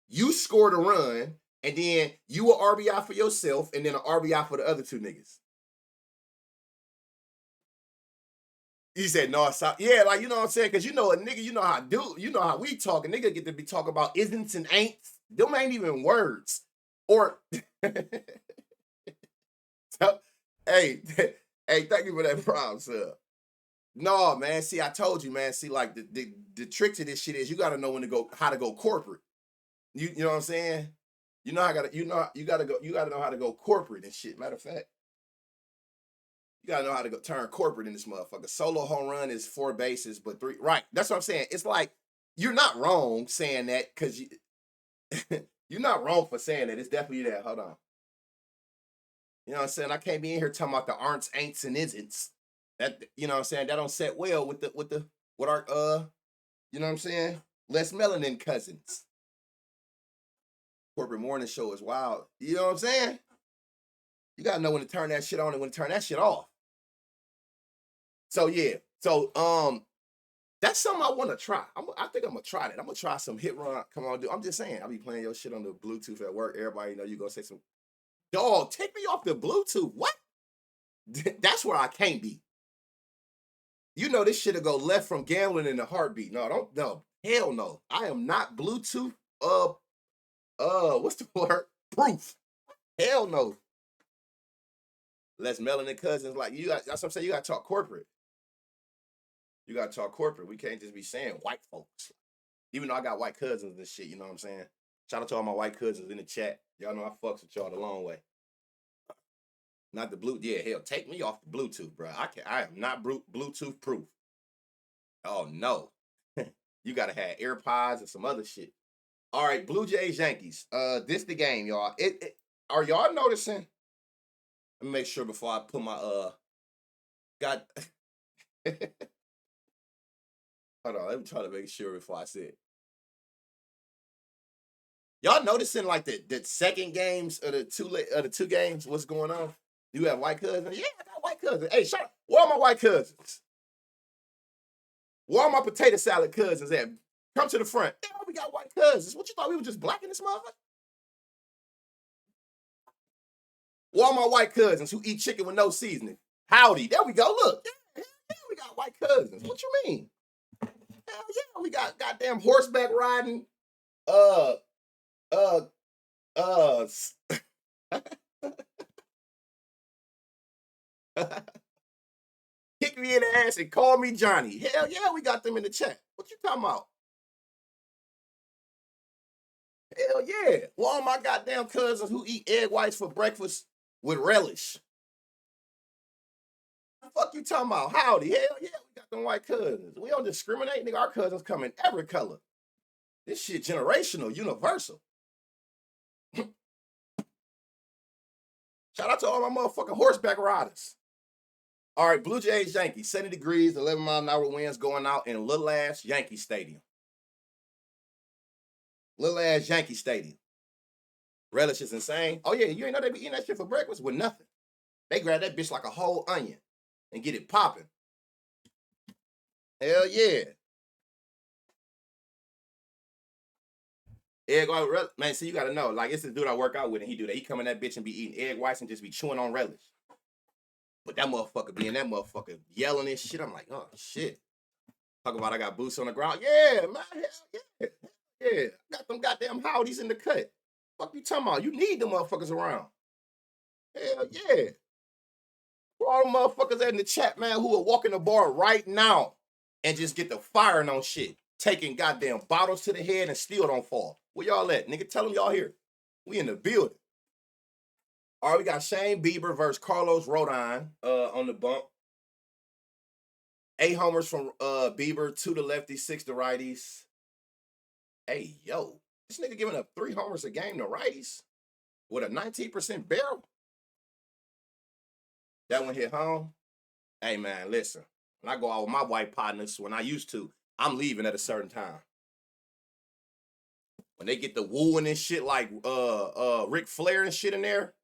you scored a run, and then you a RBI for yourself, and then an RBI for the other 2 niggas. He said, no, stop. Yeah, like, you know what I'm saying? Because you know a nigga, you know how we talk. A nigga get to be talking about isn'ts and ain'ts. Them ain't even words. Or, so, hey, thank you for that prompt, sir. No, man. See, I told you, man. See, like the trick to this shit is you gotta know how to go corporate. You know what I'm saying? You gotta know how to go corporate and shit. Matter of fact, you gotta know how to go turn corporate in this motherfucker. Solo home run is 4 bases, but 3. Right. That's what I'm saying. It's like you're not wrong saying that because you're not wrong for saying that. It's definitely that. Hold on. You know what I'm saying? I can't be in here talking about the aren'ts, ain'ts, and isn'ts. That, you know what I'm saying? That don't set well with our you know what I'm saying? Les Melanin cousins. Corporate morning show is wild. You know what I'm saying? You gotta know when to turn that shit on and when to turn that shit off. So yeah. So that's something I want to try. I think I'm gonna try that. I'm gonna try some hit run. Come on, dude. I'm just saying. I'll be playing your shit on the Bluetooth at work. Everybody know you gonna say some. Dog, take me off the Bluetooth. What? That's where I can't be. You know this shit'll go left from gambling in a heartbeat. No, hell no. I am not Bluetooth. What's the word? Proof. Hell no. Les Melanin cousins, like that's what I'm saying. You gotta talk corporate. You gotta talk corporate. We can't just be saying white folks. Even though I got white cousins and shit, you know what I'm saying? Shout out to all my white cousins in the chat. Y'all know I fucks with y'all the long way. Not the blue. Yeah, hell, take me off the Bluetooth, bro. I am not Bluetooth proof. Oh no. You gotta have AirPods and some other shit. All right, Blue Jays Yankees. This the game, y'all. Are y'all noticing? Let me make sure before I put my got. Hold on, let me try to make sure before I say it. Y'all noticing like the second games of the two games? What's going on? You have white cousins? Yeah, I got white cousins. Hey, shout out. Where are my white cousins? Where are my potato salad cousins at? Come to the front. Yeah, we got white cousins. What you thought we were just black in this motherfucker? Well, all my white cousins who eat chicken with no seasoning. Howdy. There we go. Look. Yeah, we got white cousins. What you mean? Hell yeah, we got goddamn horseback riding. Uh, uh, uh. Kick me in the ass and call me Johnny. Hell yeah, we got them in the chat. What you talking about? Hell yeah. Well, all my goddamn cousins who eat egg whites for breakfast with relish. Fuck you talking about? Howdy. Hell yeah, we got them white cousins. We don't discriminate, nigga. Our cousins come in every color. This shit generational, universal. Shout out to all my motherfucking horseback riders. All right, Blue Jays, Yankees, 70 degrees, 11-mile-an-hour winds going out in little ass Yankee Stadium. Little ass Yankee Stadium. Relish is insane. Oh yeah, you ain't know they be eating that shit for breakfast with nothing. They grab that bitch like a whole onion and get it popping. Hell yeah. Egg white, man, see, you gotta know. Like, it's this dude I work out with, and he do that. He come in that bitch and be eating egg whites and just be chewing on relish. But that motherfucker be in that motherfucker yelling and shit. I'm like, oh shit. Talk about I got boots on the ground. Yeah, man, hell yeah. Yeah. Got them goddamn howdies in the cut. Fuck you talking about? You need them motherfuckers around. Hell yeah. For all them motherfuckers in the chat, man, who are walking the bar right now and just get the firing on shit. Taking goddamn bottles to the head and still don't fall. Where y'all at? Nigga, tell them y'all here. We in the building. All right, we got Shane Bieber versus Carlos Rodon on the bump. 8 homers from Bieber, 2 to lefties, 6 to righties. Hey, yo, this nigga giving up 3 homers a game to righties with a 19% barrel. That one hit home. Hey, man, listen. When I go out with my white partners, when I used to, I'm leaving at a certain time. When they get the wooing and shit like Ric Flair and shit in there,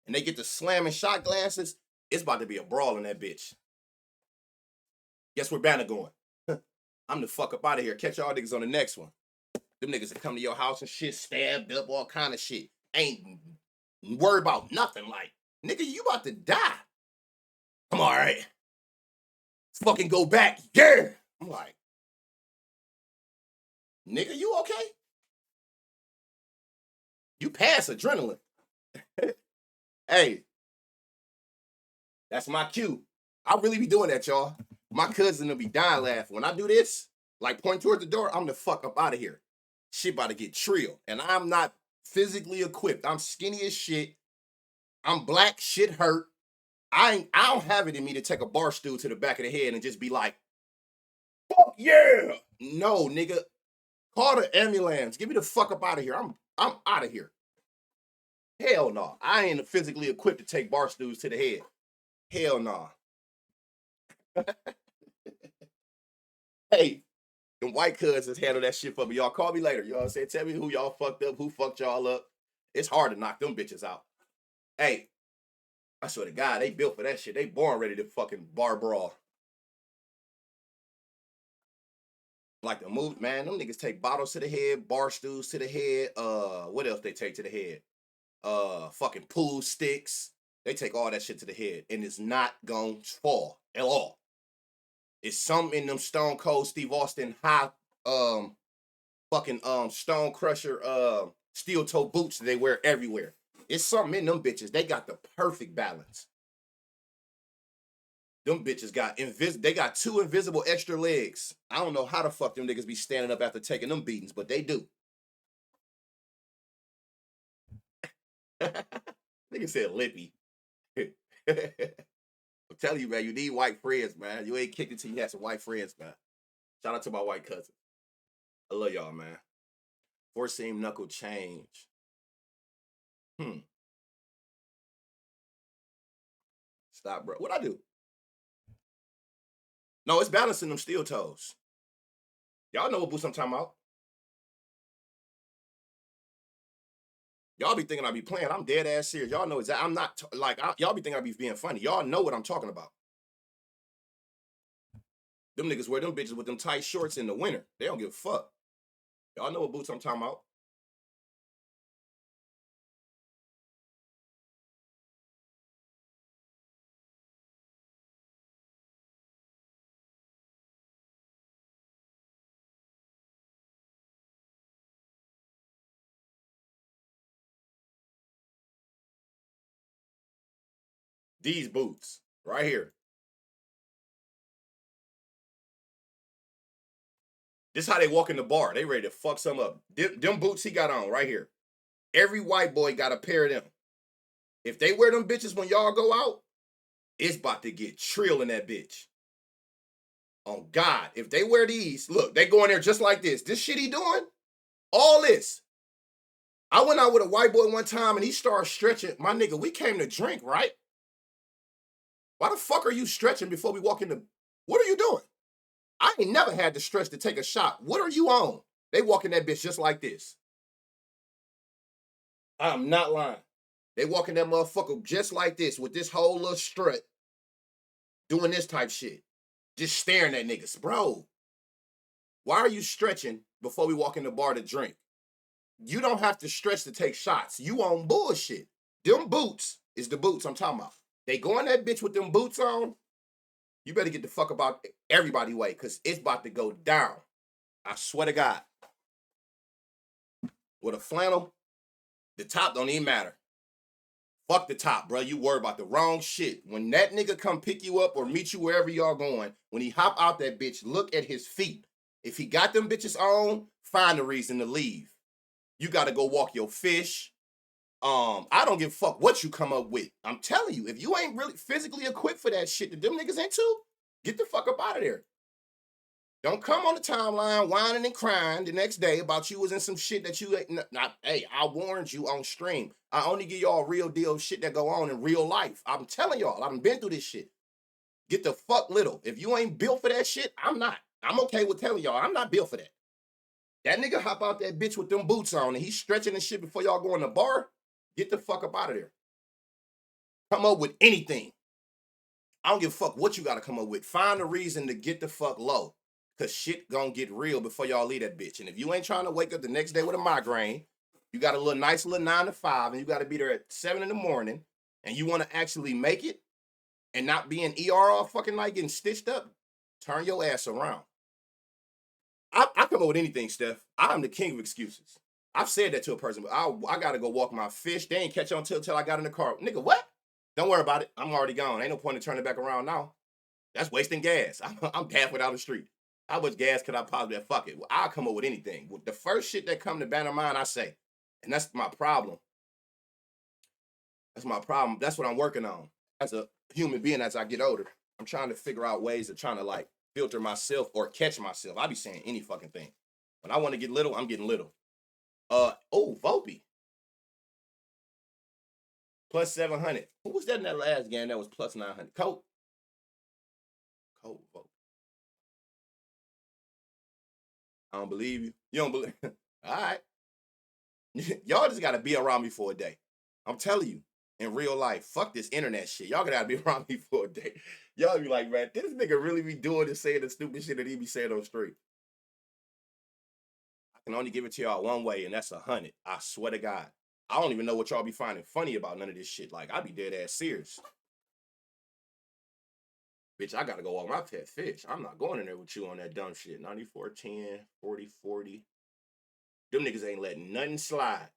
and they get the slamming shot glasses, it's about to be a brawl in that bitch. Guess where Banner going? I'm the fuck up out of here. Catch y'all niggas on the next one. Them niggas that come to your house and shit, stabbed up, all kind of shit. Ain't worried about nothing. Like, nigga, you about to die. I'm all right. Let's fucking go back. Yeah. I'm like, nigga, you okay? You pass adrenaline. Hey, that's my cue. I really be doing that, y'all. My cousin will be dying laughing. When I do this, like point towards the door, I'm the fuck up out of here. Shit about to get trill. And I'm not physically equipped. I'm skinny as shit. I'm black, shit hurt. I don't have it in me to take a bar stool to the back of the head and just be like, fuck yeah. No, nigga. Call the ambulance. Get me the fuck up out of here. I'm out of here. Hell no. I ain't physically equipped to take bar stools to the head. Hell no. Hey, them white cousins handle that shit for me. Y'all call me later. You know what I'm saying? Tell me who y'all fucked up, who fucked y'all up. It's hard to knock them bitches out. Hey, I swear to God, they built for that shit. They born ready to fucking bar brawl. Like the move, man, them niggas take bottles to the head, bar stools to the head. What else they take to the head? Fucking pool sticks. They take all that shit to the head, and it's not gonna fall at all. It's something in them Stone Cold Steve Austin high, fucking Stone Crusher steel toe boots that they wear everywhere. It's something in them bitches. They got the perfect balance. Them bitches got they got 2 invisible extra legs. I don't know how the fuck them niggas be standing up after taking them beatings, but they do. Nigga said lippy. I'm telling you, man, you need white friends, man. You ain't kicked it till you had some white friends, man. Shout out to my white cousin. I love y'all, man. 4-seam knuckle change. Stop, bro. What'd I do? No, it's balancing them steel toes. Y'all know what boost I'm talking about. Y'all be thinking I be playing. I'm dead ass serious. Y'all know exactly. I'm not y'all be thinking I be being funny. Y'all know what I'm talking about. Them niggas wear them bitches with them tight shorts in the winter. They don't give a fuck. Y'all know what boots I'm talking about. These boots right here. This how they walk in the bar. They ready to fuck some up. Them boots he got on right here. Every white boy got a pair of them. If they wear them bitches when y'all go out, it's about to get trill in that bitch. On God, if they wear these, look, they go in there just like this. This shit he doing, all this. I went out with a white boy one time and he started stretching. My nigga, we came to drink, right? Why the fuck are you stretching before we walk in the... What are you doing? I ain't never had to stretch to take a shot. What are you on? They walk in that bitch just like this. I'm not lying. They walk in that motherfucker just like this with this whole little strut doing this type shit. Just staring at niggas. Bro, why are you stretching before we walk in the bar to drink? You don't have to stretch to take shots. You on bullshit. Them boots is the boots I'm talking about. They go in that bitch with them boots on. You better get the fuck about everybody way because it's about to go down. I swear to God. With a flannel, the top don't even matter. Fuck the top, bro. You worry about the wrong shit. When that nigga come pick you up or meet you wherever y'all going, when he hop out that bitch, look at his feet. If he got them bitches on, find a reason to leave. You got to go walk your fish. I don't give a fuck what you come up with. I'm telling you, if you ain't really physically equipped for that shit that them niggas into, get the fuck up out of there. Don't come on the timeline whining and crying the next day about you was in some shit that you ain't. Hey, I warned you on stream. I only give y'all real deal shit that go on in real life. I'm telling y'all, I've been through this shit. Get the fuck little. If you ain't built for that shit, I'm not. I'm okay with telling y'all, I'm not built for that. That nigga hop out that bitch with them boots on and he's stretching and shit before y'all go in the bar. Get the fuck up out of there. Come up with anything. I don't give a fuck what you gotta come up with. Find a reason to get the fuck low. Cause shit gonna get real before y'all leave that bitch. And if you ain't trying to wake up the next day with a migraine, you got a little nice little 9 to 5, and you gotta be there at 7 in the morning, and you wanna actually make it and not be in ER all fucking night getting stitched up, turn your ass around. I come up with anything, Steph. I'm the king of excuses. I've said that to a person, but I gotta go walk my fish. They ain't catch on till I got in the car. Nigga, what? Don't worry about it. I'm already gone. Ain't no point in turning back around now. That's wasting gas. I'm halfway down the street. How much gas could I possibly have? Fuck it. Well, I'll come up with anything. With the first shit that come to banner mind, I say. And that's my problem. That's my problem. That's what I'm working on. As a human being, as I get older, I'm trying to figure out ways of trying to like filter myself or catch myself. I be saying any fucking thing. When I want to get little, I'm getting little. Volpe. Plus 700. Who was that in that last game that was plus 900? Colt. Volpe. I don't believe you. You don't believe. All right. Y'all just gotta be around me for a day. I'm telling you, in real life, fuck this internet shit. Y'all gotta be around me for a day. Y'all be like, man, this nigga really be doing and saying the stupid shit that he be saying on the street. I can only give it to y'all one way, and that's 100. I swear to God. I don't even know what y'all be finding funny about none of this shit. Like, I be dead ass serious. Bitch, I gotta go walk my pet fish. I'm not going in there with you on that dumb shit. 94-10, 40-40. Them niggas ain't letting nothing slide.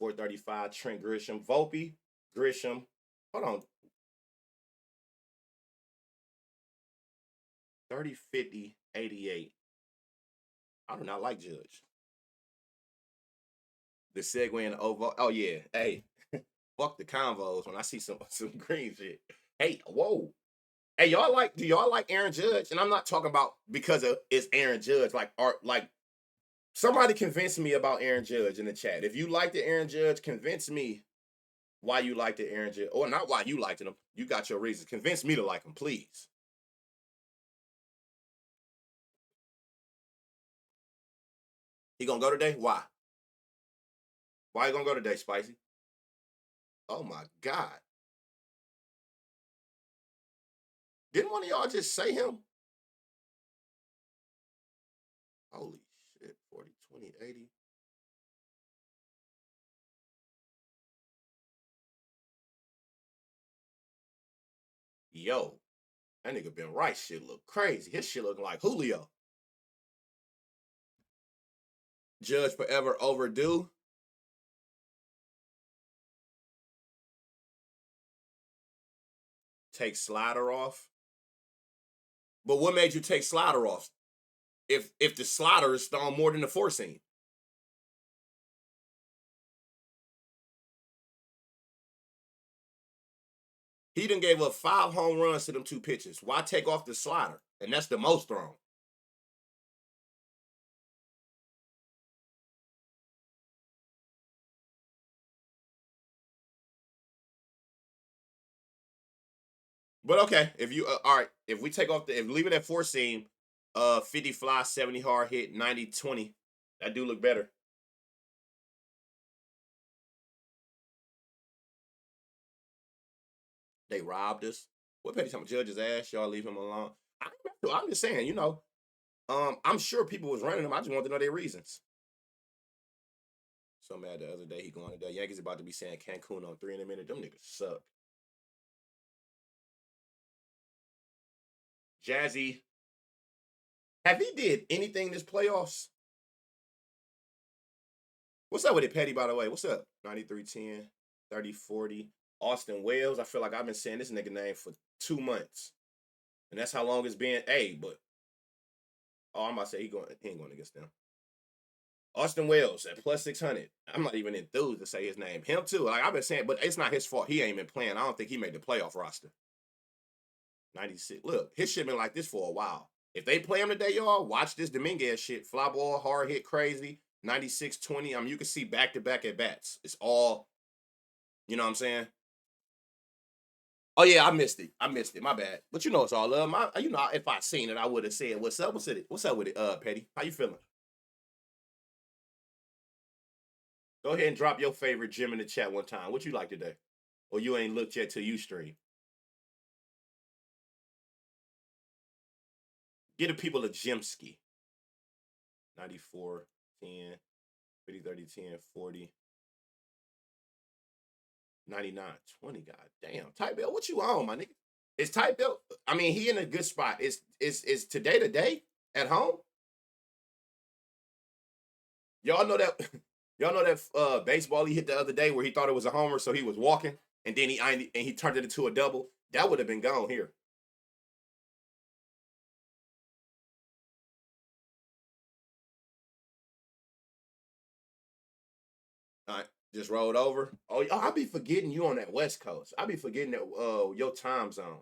435, Trent Grisham. Volpe, Grisham. Hold on. 30, 50, 88. I do not like Judge. The segue in over. Oh, yeah. Hey, fuck the convos when I see some green shit. Hey, whoa. Hey, do y'all like Aaron Judge? And I'm not talking about because it's Aaron Judge. Like somebody convince me about Aaron Judge in the chat. If you like the Aaron Judge, convince me why you liked the Aaron Judge. Or not why you liked him. You got your reasons. Convince me to like him, please. He gonna go today? Why? Why you gonna go today, Spicy? Oh my God. Didn't one of y'all just say him? Holy shit, 40-20. 2080. Yo, that nigga Ben Rice shit look crazy. His shit looking like Julio. Judge forever overdue. Take Slider off. But what made you take Slider off? If the Slider is thrown more than the four seam. He done gave up 5 home runs to them 2 pitches. Why take off the slider? And that's the most thrown. But okay, if you all right, if we take off the if leave it at 4 seam, 50 fly, 70 hard hit, 90-20. That do look better. They robbed us. What petty time judge's ass? Y'all leave him alone. I'm just saying, I'm sure people was running him. I just want to know their reasons. So mad the other day he going to the Yankees about to be saying Cancun on 3 in a minute. Them niggas suck. Jazzy, have he did anything this playoffs? What's up with it, Petty, by the way? What's up? 93-10, 30-40. Austin Wells. I feel like I've been saying this nigga name for 2 months. And that's how long it's been. Hey, but I'm about to say he ain't going against them. Austin Wells at plus 600. I'm not even enthused to say his name. Him too. Like I've been saying, but it's not his fault. He ain't been playing. I don't think he made the playoff roster. 96. Look, his shit been like this for a while. If they play him today, y'all, watch this Dominguez shit. Fly ball, hard hit, crazy. 96-20. I mean, you can see back-to-back at bats. It's all, you know what I'm saying? Oh yeah, I missed it. My bad. But it's all love. If I seen it, I would have said, "What's up? What's up with it, Petty? How you feeling?" Go ahead and drop your favorite gym in the chat one time. What you like today? Or you ain't looked yet till you stream. Get the people a Jimski. 94, 10, 50, 30, 10, 40, 99, 20. God damn. Type Bell, what you on, my nigga? Is Type Bell, I mean, he in a good spot. Is today the day at home? Y'all know that baseball he hit the other day where he thought it was a homer, so he was walking, and then he turned it into a double. That would have been gone here. All right, just rolled over. Oh, I be forgetting you on that West Coast. I be forgetting that your time zone.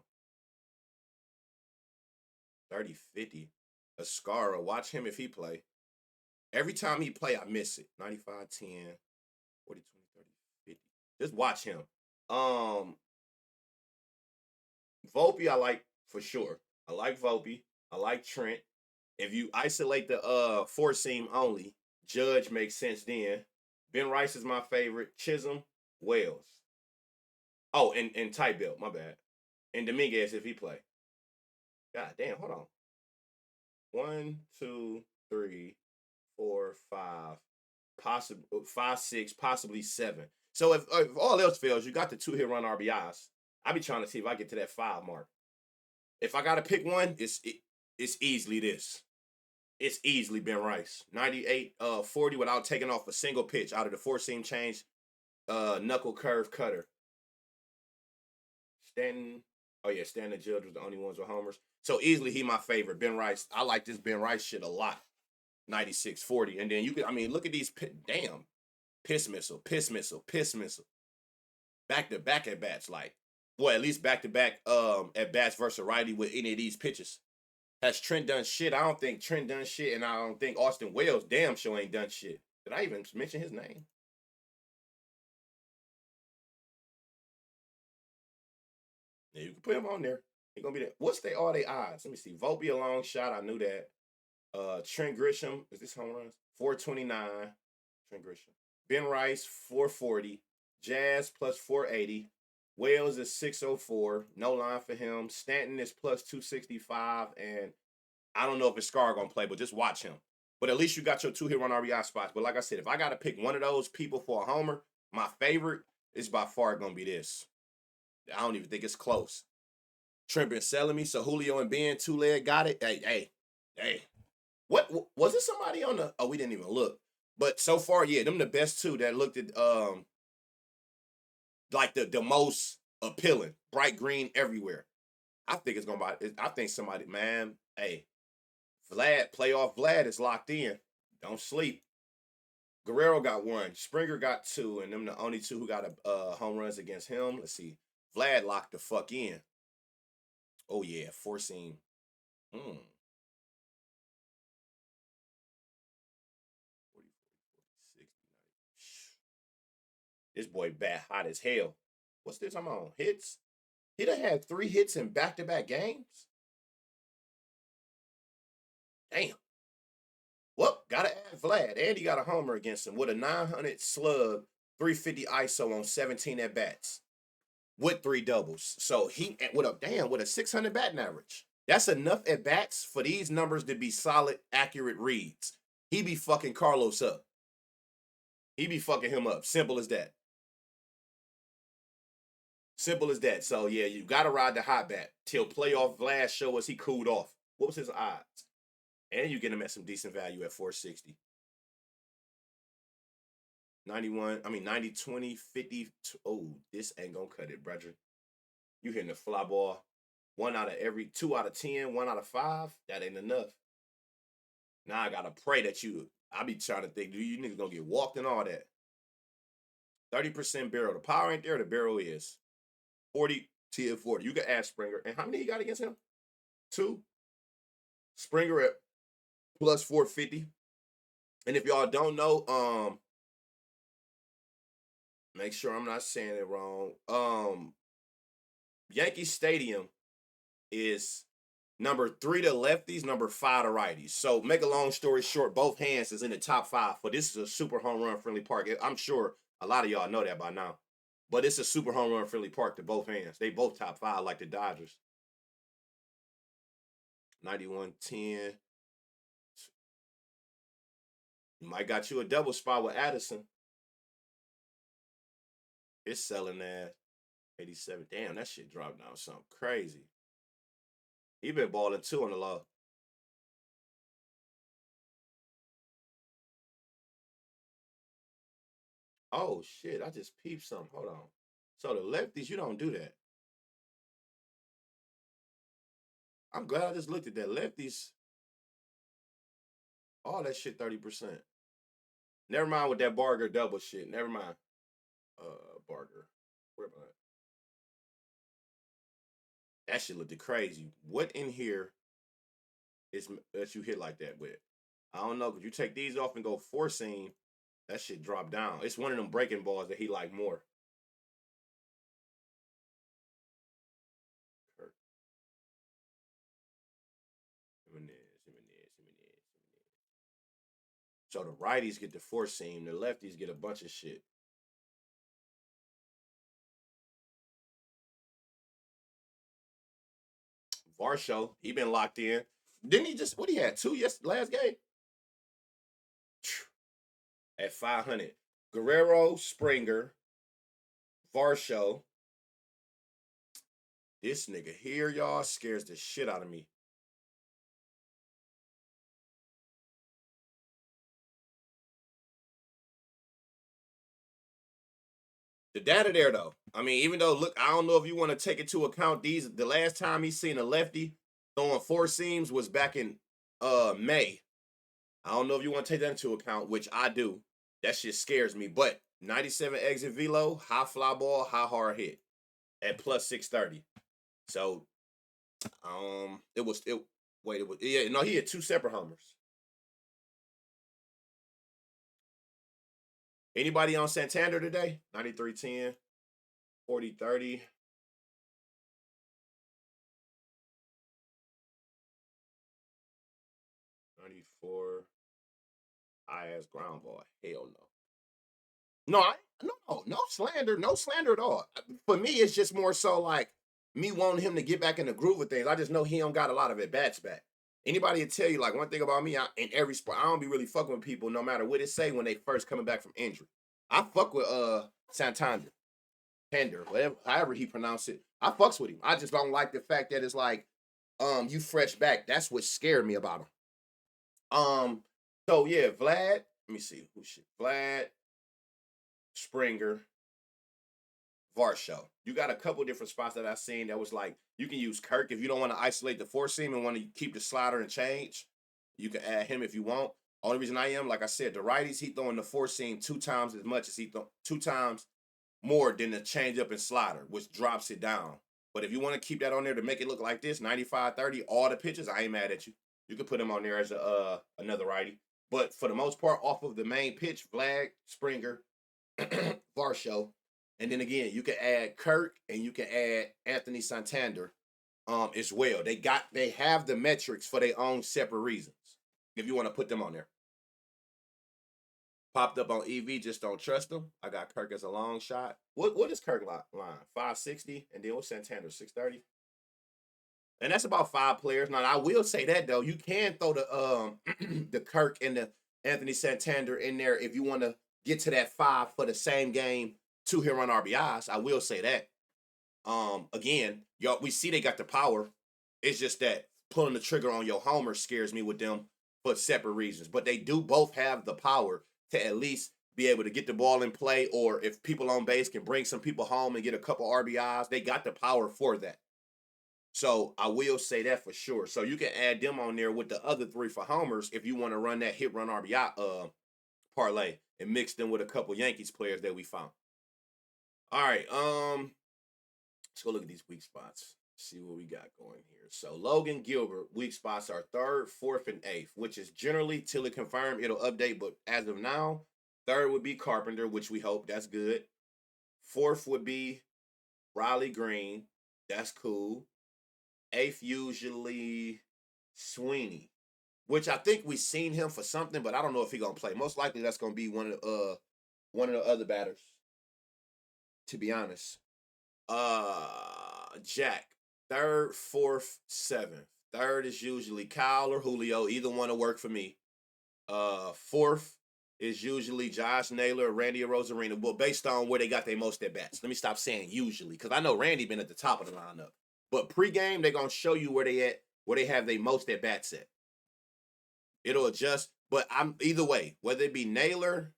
30-50. Ascara, watch him if he play. Every time he play, I miss it. 95-10, 40, 20, 30, 50. Just watch him. Volpe, I like for sure. I like Volpe. I like Trent. If you isolate the 4 seam only, Judge makes sense then. Ben Rice is my favorite. Chisholm, Wells. Oh, and Tight Belt, my bad. And Dominguez if he play. God damn, hold on. 1, 2, 3, 4, 5, possibly 5, 6, possibly 7. So if all else fails, you got the 2-hit run RBIs. I be trying to see if I get to that 5 mark. If I gotta pick one, it's easily this. It's easily Ben Rice. 98, 40 without taking off a single pitch out of the 4 seam change, knuckle curve cutter. Stanton. Oh yeah, Stanton and Judge was the only ones with homers. So easily he my favorite. Ben Rice. I like this Ben Rice shit a lot. 96-40. And then look at these damn. Piss missile. Back to back at bats, like. Boy, at least back to back at bats versus righty with any of these pitches. Has Trent done shit? I don't think Trent done shit, and I don't think Austin Wells damn sure ain't done shit. Did I even mention his name? Yeah, you can put him on there. He gonna be there. What's all they odds? Let me see. Volpe a long shot. I knew that. Trent Grisham, is this home runs? 429. Trent Grisham. Ben Rice, 440. Jazz plus 480. Wells is 604. No line for him. Stanton is plus 265. And I don't know if it's Scar gonna play, but just watch him. But at least you got your 2 hit run RBI spots. But like I said, if I got to pick one of those people for a homer, my favorite is by far going to be this. I don't even think it's close. Trent been selling me, so Julio and Ben 2-leg got it. Hey. What was it? Somebody on the? Oh, we didn't even look. But so far, yeah, them the best 2 that looked at like the most appealing, bright green everywhere. I think it's gonna be. I think somebody, man. Hey, playoff Vlad is locked in. Don't sleep. Guerrero got 1. Springer got 2, and them the only 2 who got home runs against him. Let's see. Vlad locked the fuck in. Oh yeah, 4-seam. 40, 60. This boy bat hot as hell. What's this I'm on? Hits? He done had 3 hits in back-to-back games? Damn. Well, gotta add Vlad. And he got a homer against him with a 900 slug, 350 ISO on 17 at-bats with 3 doubles. So he, with a 600 batting average. That's enough at-bats for these numbers to be solid, accurate reads. He be fucking Carlos up. He be fucking him up. Simple as that. Simple as that. So, yeah, you got to ride the hot bat till playoff Vlad show us he cooled off. What was his odds? And you get him at some decent value at 460. 90, 20, 50. Oh, this ain't going to cut it, brother. You hitting the fly ball 2 out of 10, 1 out of 5. That ain't enough. Now I got to pray that I be trying to think, do you niggas going to get walked and all that? 30% barrel. The power ain't there. The barrel is. 40, tier 40. You can add Springer. And how many you got against him? 2. Springer at plus 450. And if y'all don't know, make sure I'm not saying it wrong. Yankee Stadium is number 3 to lefties, number 5 to righties. So make a long story short, both hands is in the top 5. For this is a super home run friendly park. I'm sure a lot of y'all know that by now. But it's a super home run friendly park to both hands. They both top 5 like the Dodgers. 91-10. You might got you a double spot with Addison. It's selling at 87. Damn, that shit dropped down something crazy. He been balling 2 on the low. Oh, shit. I just peeped something. Hold on. So the lefties, you don't do that. I'm glad I just looked at that. Lefties, all that shit 30%. Never mind with that Barger double shit. Never mind. Barger. Where am I? That shit looked crazy. What in here is that you hit like that with? I don't know. Could you take these off and go 4-seam? That shit dropped down. It's one of them breaking balls that he like more. So the righties get the 4-seam, the lefties get a bunch of shit. Varsho, he been locked in. Didn't he just, what he had, 2 last game? At 500. Guerrero, Springer, Varsho. This nigga here, y'all, scares the shit out of me. The data there, though. I mean, even though, look, I don't know if you want to take into account these. The last time he seen a lefty throwing 4 seams was back in May. I don't know if you want to take that into account, which I do. That shit scares me. But 97 exit velo, high fly ball, high hard hit at plus 630. So, he had 2 separate homers. Anybody on Santander today? 93-10, 40-30. High ass ground ball. Hell no. No slander at all. For me, it's just more so like me wanting him to get back in the groove of things. I just know he don't got a lot of at bats back. Anybody will tell you, like, one thing about me, in every sport, I don't be really fucking with people no matter what it say when they first coming back from injury. I fuck with Santander, Pender, whatever, however he pronounce it. I fucks with him. I just don't like the fact that it's like, you fresh back. That's what scared me about him. So yeah, Vlad. Let me see who shit. Vlad, Springer, Varsho. You got a couple different spots that I've seen that was like, you can use Kirk if you don't want to isolate the four seam and want to keep the slider and change. You can add him if you want. Only reason I am, like I said, the righties, he throwing the four seam 2 times as much as he throw 2 times more than the change up and slider, which drops it down. But if you want to keep that on there to make it look like this, 95-30, all the pitches, I ain't mad at you. You can put him on there as another righty. But for the most part, off of the main pitch, Vlad, Springer, Varsho, and then again, you can add Kirk and you can add Anthony Santander as well. They have the metrics for their own separate reasons. If you want to put them on there. Popped up on EV, just don't trust them. I got Kirk as a long shot. What is Kirk line? 560, and then what's Santander? 630. And that's about 5 players. Now I will say that though, you can throw the the Kirk and the Anthony Santander in there if you want to get to that 5 for the same game, 2 hit run RBIs. I will say that. Again, y'all, we see they got the power. It's just that pulling the trigger on your homer scares me with them for separate reasons. But they do both have the power to at least be able to get the ball in play, or if people on base can bring some people home and get a couple RBIs, they got the power for that. So I will say that for sure. So you can add them on there with the other 3 for homers if you want to run that hit run RBI parlay and mix them with a couple Yankees players that we found. All right, let's go look at these weak spots. See what we got going here. So Logan Gilbert, weak spots are 3rd, 4th, and 8th, which is generally, till it confirmed, it'll update. But as of now, 3rd would be Carpenter, which we hope, that's good. 4th would be Riley Green, that's cool. 8th usually Sweeney, which I think we seen him for something, but I don't know if he gonna play. Most likely that's gonna be one of the other batters, to be honest. Jack, 3rd, 4th, 7th. 3rd is usually Kyle or Julio. Either one will work for me. 4th is usually Josh Naylor or Randy Rosarina. Well, based on where they got their most at bats. Let me stop saying usually, because I know Randy been at the top of the lineup. But pregame, they're gonna show you where they have their most at bats at. It'll adjust, but I'm either way, whether it be Naylor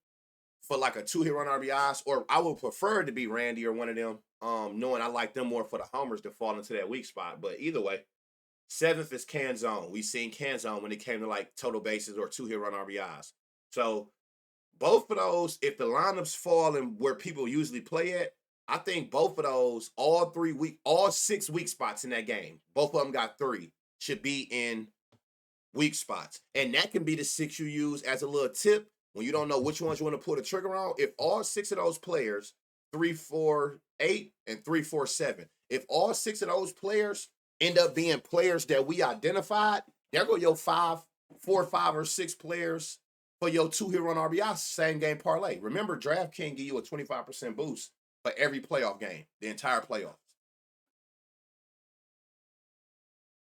for like a 2 hit run RBIs, or I would prefer it to be Randy or one of them, knowing I like them more for the homers to fall into that weak spot. But either way, 7th is Canzone. We seen Canzone when it came to like total bases or 2 hit run RBIs. So both of those, if the lineups fall in where people usually play at, I think both of those, all 6 weak spots in that game, both of them got 3, should be in weak spots. And that can be the 6 you use as a little tip when you don't know which ones you want to pull the trigger on. If all 6 of those players, 3, 4, 8, and 3, 4, 7, if all 6 of those players end up being players that we identified, there go your 4, 5, or 6 players for your 2 hit run RBI same game parlay. Remember, DraftKings give you a 25% boost for every playoff game, the entire playoffs.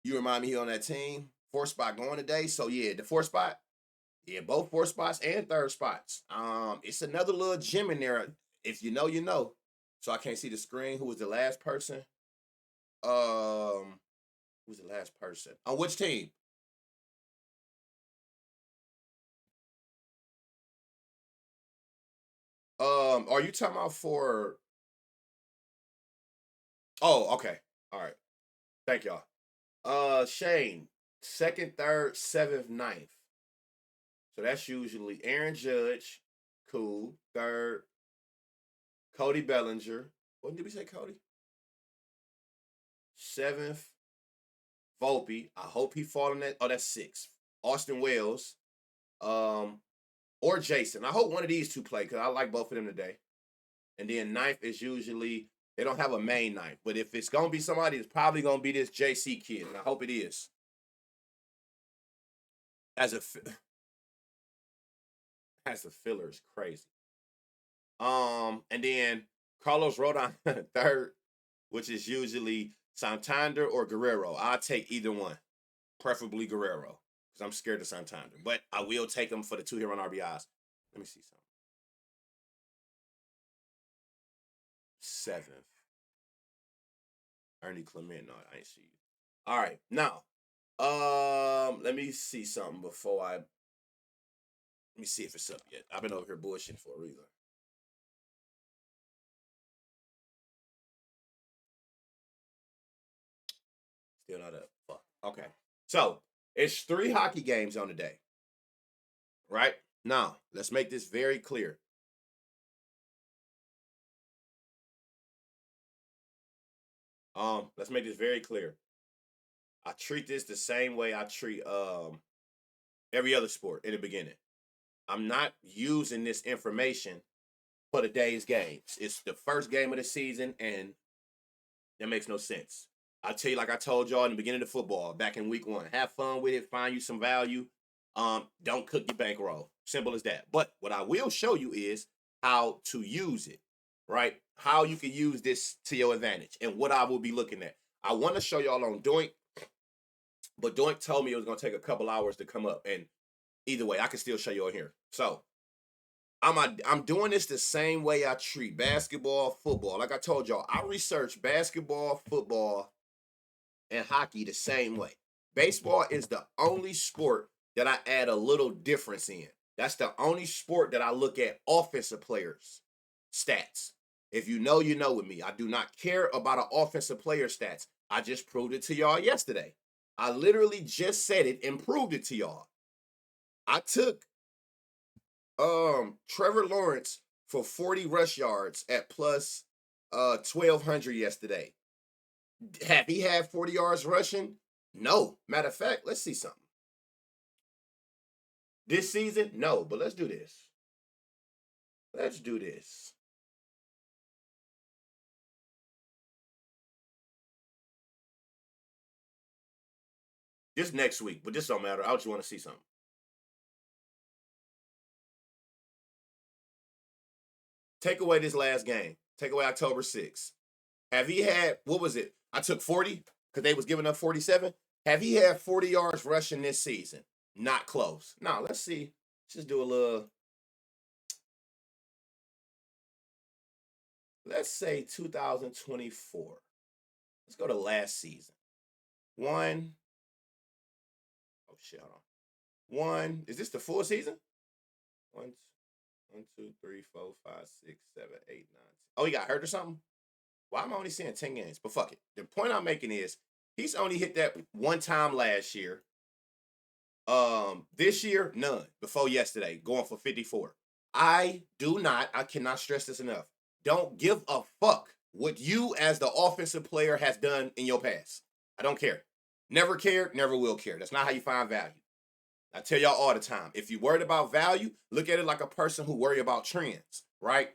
You remind me here on that team, 4th spot going today. So yeah, the 4th spot, yeah, both 4th spots and 3rd spots. It's another little gem in there. If you know, you know. So I can't see the screen. Who was the last person? Who's the last person? On which team? Are you talking about for? Oh, okay. All right. Thank y'all. Shane, 2nd, 3rd, 7th, 9th. So that's usually Aaron Judge, cool. 3rd, Cody Bellinger. What did we say, Cody? 7th, Volpe. I hope he fall in that. Oh, that's 6th. Austin Wells. Or Jason. I hope one of these 2 play because I like both of them today. And then 9th is usually, they don't have a main 9th. But if it's going to be somebody, it's probably going to be this JC kid. And I hope it is. As a filler is crazy. And then Carlos Rodon 3rd, which is usually Santander or Guerrero. I'll take either one. preferably Guerrero, because I'm scared of Santander. But I will take him for the 2 hit-run RBIs. Let me see something. 7th. Ernie Clement. No, I ain't see you. All right, now, let me see something before I. Let me see if it's up yet. I've been over here bullshitting for a reason. Still not up. Fuck. Okay. So it's 3 hockey games on the day. Right? Now, let's make this very clear. Let's make this very clear. I treat this the same way I treat every other sport in the beginning. I'm not using this information for the day's games. It's the first game of the season, and that makes no sense. I'll tell you, like I told y'all in the beginning of football, back in week 1, have fun with it, find you some value. Don't cook your bankroll. Simple as that. But what I will show you is how to use it, right? How you can use this to your advantage and what I will be looking at. I want to show y'all on Doink, but Doink told me it was going to take a couple hours to come up. And either way, I can still show you on here. So I'm doing this the same way I treat basketball, football. Like I told y'all, I research basketball, football, and hockey the same way. Baseball is the only sport that I add a little difference in. That's the only sport that I look at offensive players' stats. If you know, you know with me. I do not care about an offensive player stats. I just proved it to y'all yesterday. I literally just said it and proved it to y'all. I took Trevor Lawrence for 40 rush yards at plus 1,200 yesterday. Have he had 40 yards rushing? No. Matter of fact, let's see something. This season? No, but let's do this. Let's do this. This next week, but this don't matter. I just want to see something. Take away this last game. Take away October 6th. Have he had, what was it? I took 40 because they was giving up 47. Have he had 40 yards rushing this season? Not close. Now, let's see. Let's just do a little. Let's say 2024. Let's go to last season. One. Oh, shit. Hold on. One. Is this the full season? 1, 2, 3, 4, 5, 6, 7, 8, 9. Oh, he got hurt or something? Why am I only seeing 10 games? But fuck it. The point I'm making is he's only hit that one time last year. This year, none. Before yesterday, going for 54. I cannot stress this enough. Don't give a fuck what you as the offensive player has done in your past. I don't care. Never cared, never will care. That's not how you find value. I tell y'all all the time, if you're worried about value, look at it like a person who worry about trends, right?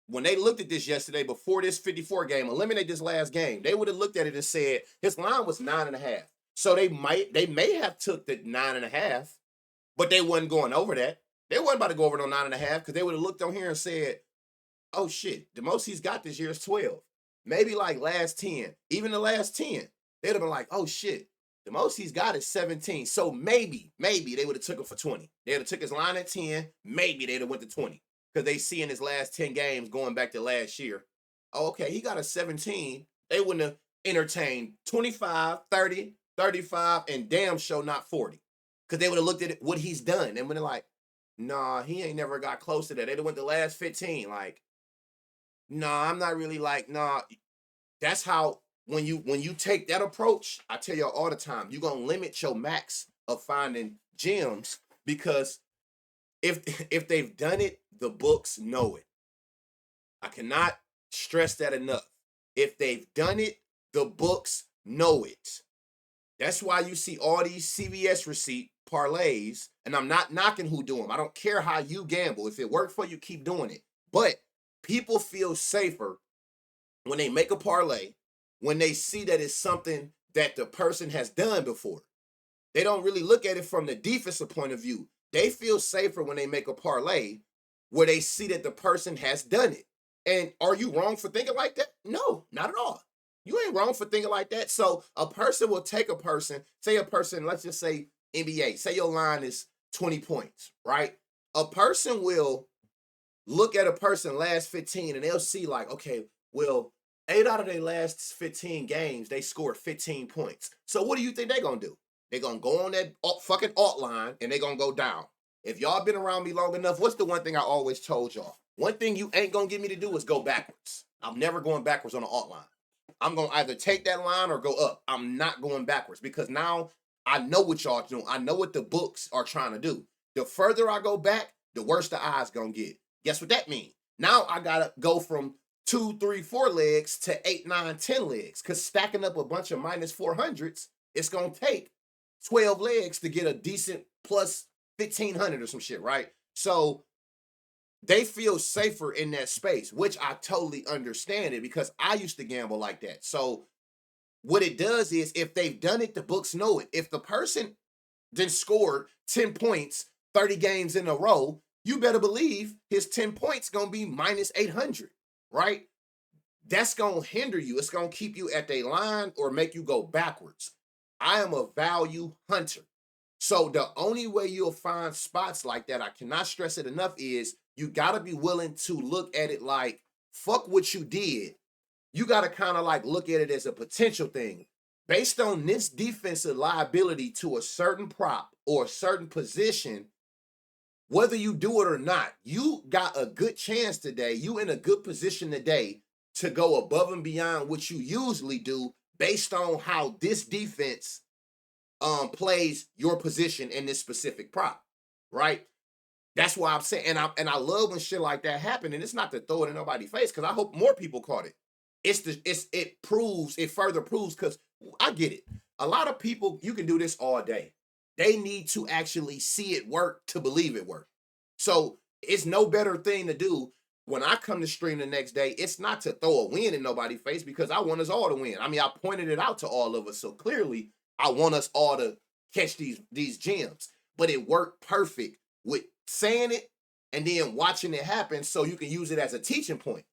When they looked at this yesterday before this 54 game, eliminate this last game, they would have looked at it and said his line was 9.5. So they may have took the 9.5, but they wasn't going over that. They wasn't about to go over no 9.5 because they would have looked on here and said, oh shit, the most he's got this year is 12. Maybe like last 10, even the last 10, they'd have been like, oh shit, the most he's got is 17. So maybe they would have took him for 20. They would have took his line at 10. Maybe they'd have went to 20 because they see in his last 10 games going back to last year. Oh, okay, he got a 17. They wouldn't have entertained 25, 30, 35, and damn show not 40 because they would have looked at what he's done and been like, nah, he ain't never got close to that. They'd have went the last 15 like, nah, I'm not really like, nah. That's how when you take that approach, I tell y'all all the time, you're gonna limit your max of finding gems because if they've done it, the books know it. I cannot stress that enough. If they've done it, the books know it. That's why you see all these CVS receipt parlays, and I'm not knocking who do them. I don't care how you gamble. If it worked for you, keep doing it. But people feel safer when they make a parlay, when they see that it's something that the person has done before. They don't really look at it from the defensive point of view. They feel safer when they make a parlay where they see that the person has done it. And are you wrong for thinking like that? No, not at all. You ain't wrong for thinking like that. So a person will take a person, say a person, let's just say NBA, say your line is 20 points, right? A person will look at a person last 15 and they'll see like, okay, well, 8 out of their last 15 games, they scored 15 points. So what do you think they're going to do? They're going to go on that fucking alt line and they're going to go down. If y'all been around me long enough, what's the one thing I always told y'all? One thing you ain't going to get me to do is go backwards. I'm never going backwards on the alt line. I'm going to either take that line or go up. I'm not going backwards because now I know what y'all doing. I know what the books are trying to do. The further I go back, the worse the eyes going to get. Guess what that means? Now I got to go from 2, 3, 4 legs to 8, 9, 10 legs because stacking up a bunch of minus 400s, it's going to take 12 legs to get a decent plus 1,500 or some shit, right? So they feel safer in that space, which I totally understand it because I used to gamble like that. So what it does is if they've done it, the books know it. If the person then scored 10 points, 30 games in a row, you better believe his 10 points going to be minus 800, right? That's going to hinder you. It's going to keep you at a line or make you go backwards. I am a value hunter. So the only way you'll find spots like that, I cannot stress it enough, is you got to be willing to look at it like, fuck what you did. You got to kind of like look at it as a potential thing. Based on this defensive liability to a certain prop or a certain position, whether you do it or not, you got a good chance today. You in a good position today to go above and beyond what you usually do based on how this defense plays your position in this specific prop, right? That's why I'm saying, and I love when shit like that happen. And it's not to throw it in nobody's face because I hope more people caught it. It further proves because I get it. A lot of people, you can do this all day. They need to actually see it work to believe it worked. So it's no better thing to do when I come to stream the next day. It's not to throw a win in nobody's face because I want us all to win. I mean, I pointed it out to all of us. So clearly I want us all to catch these gems. But it worked perfect with saying it and then watching it happen so you can use it as a teaching point.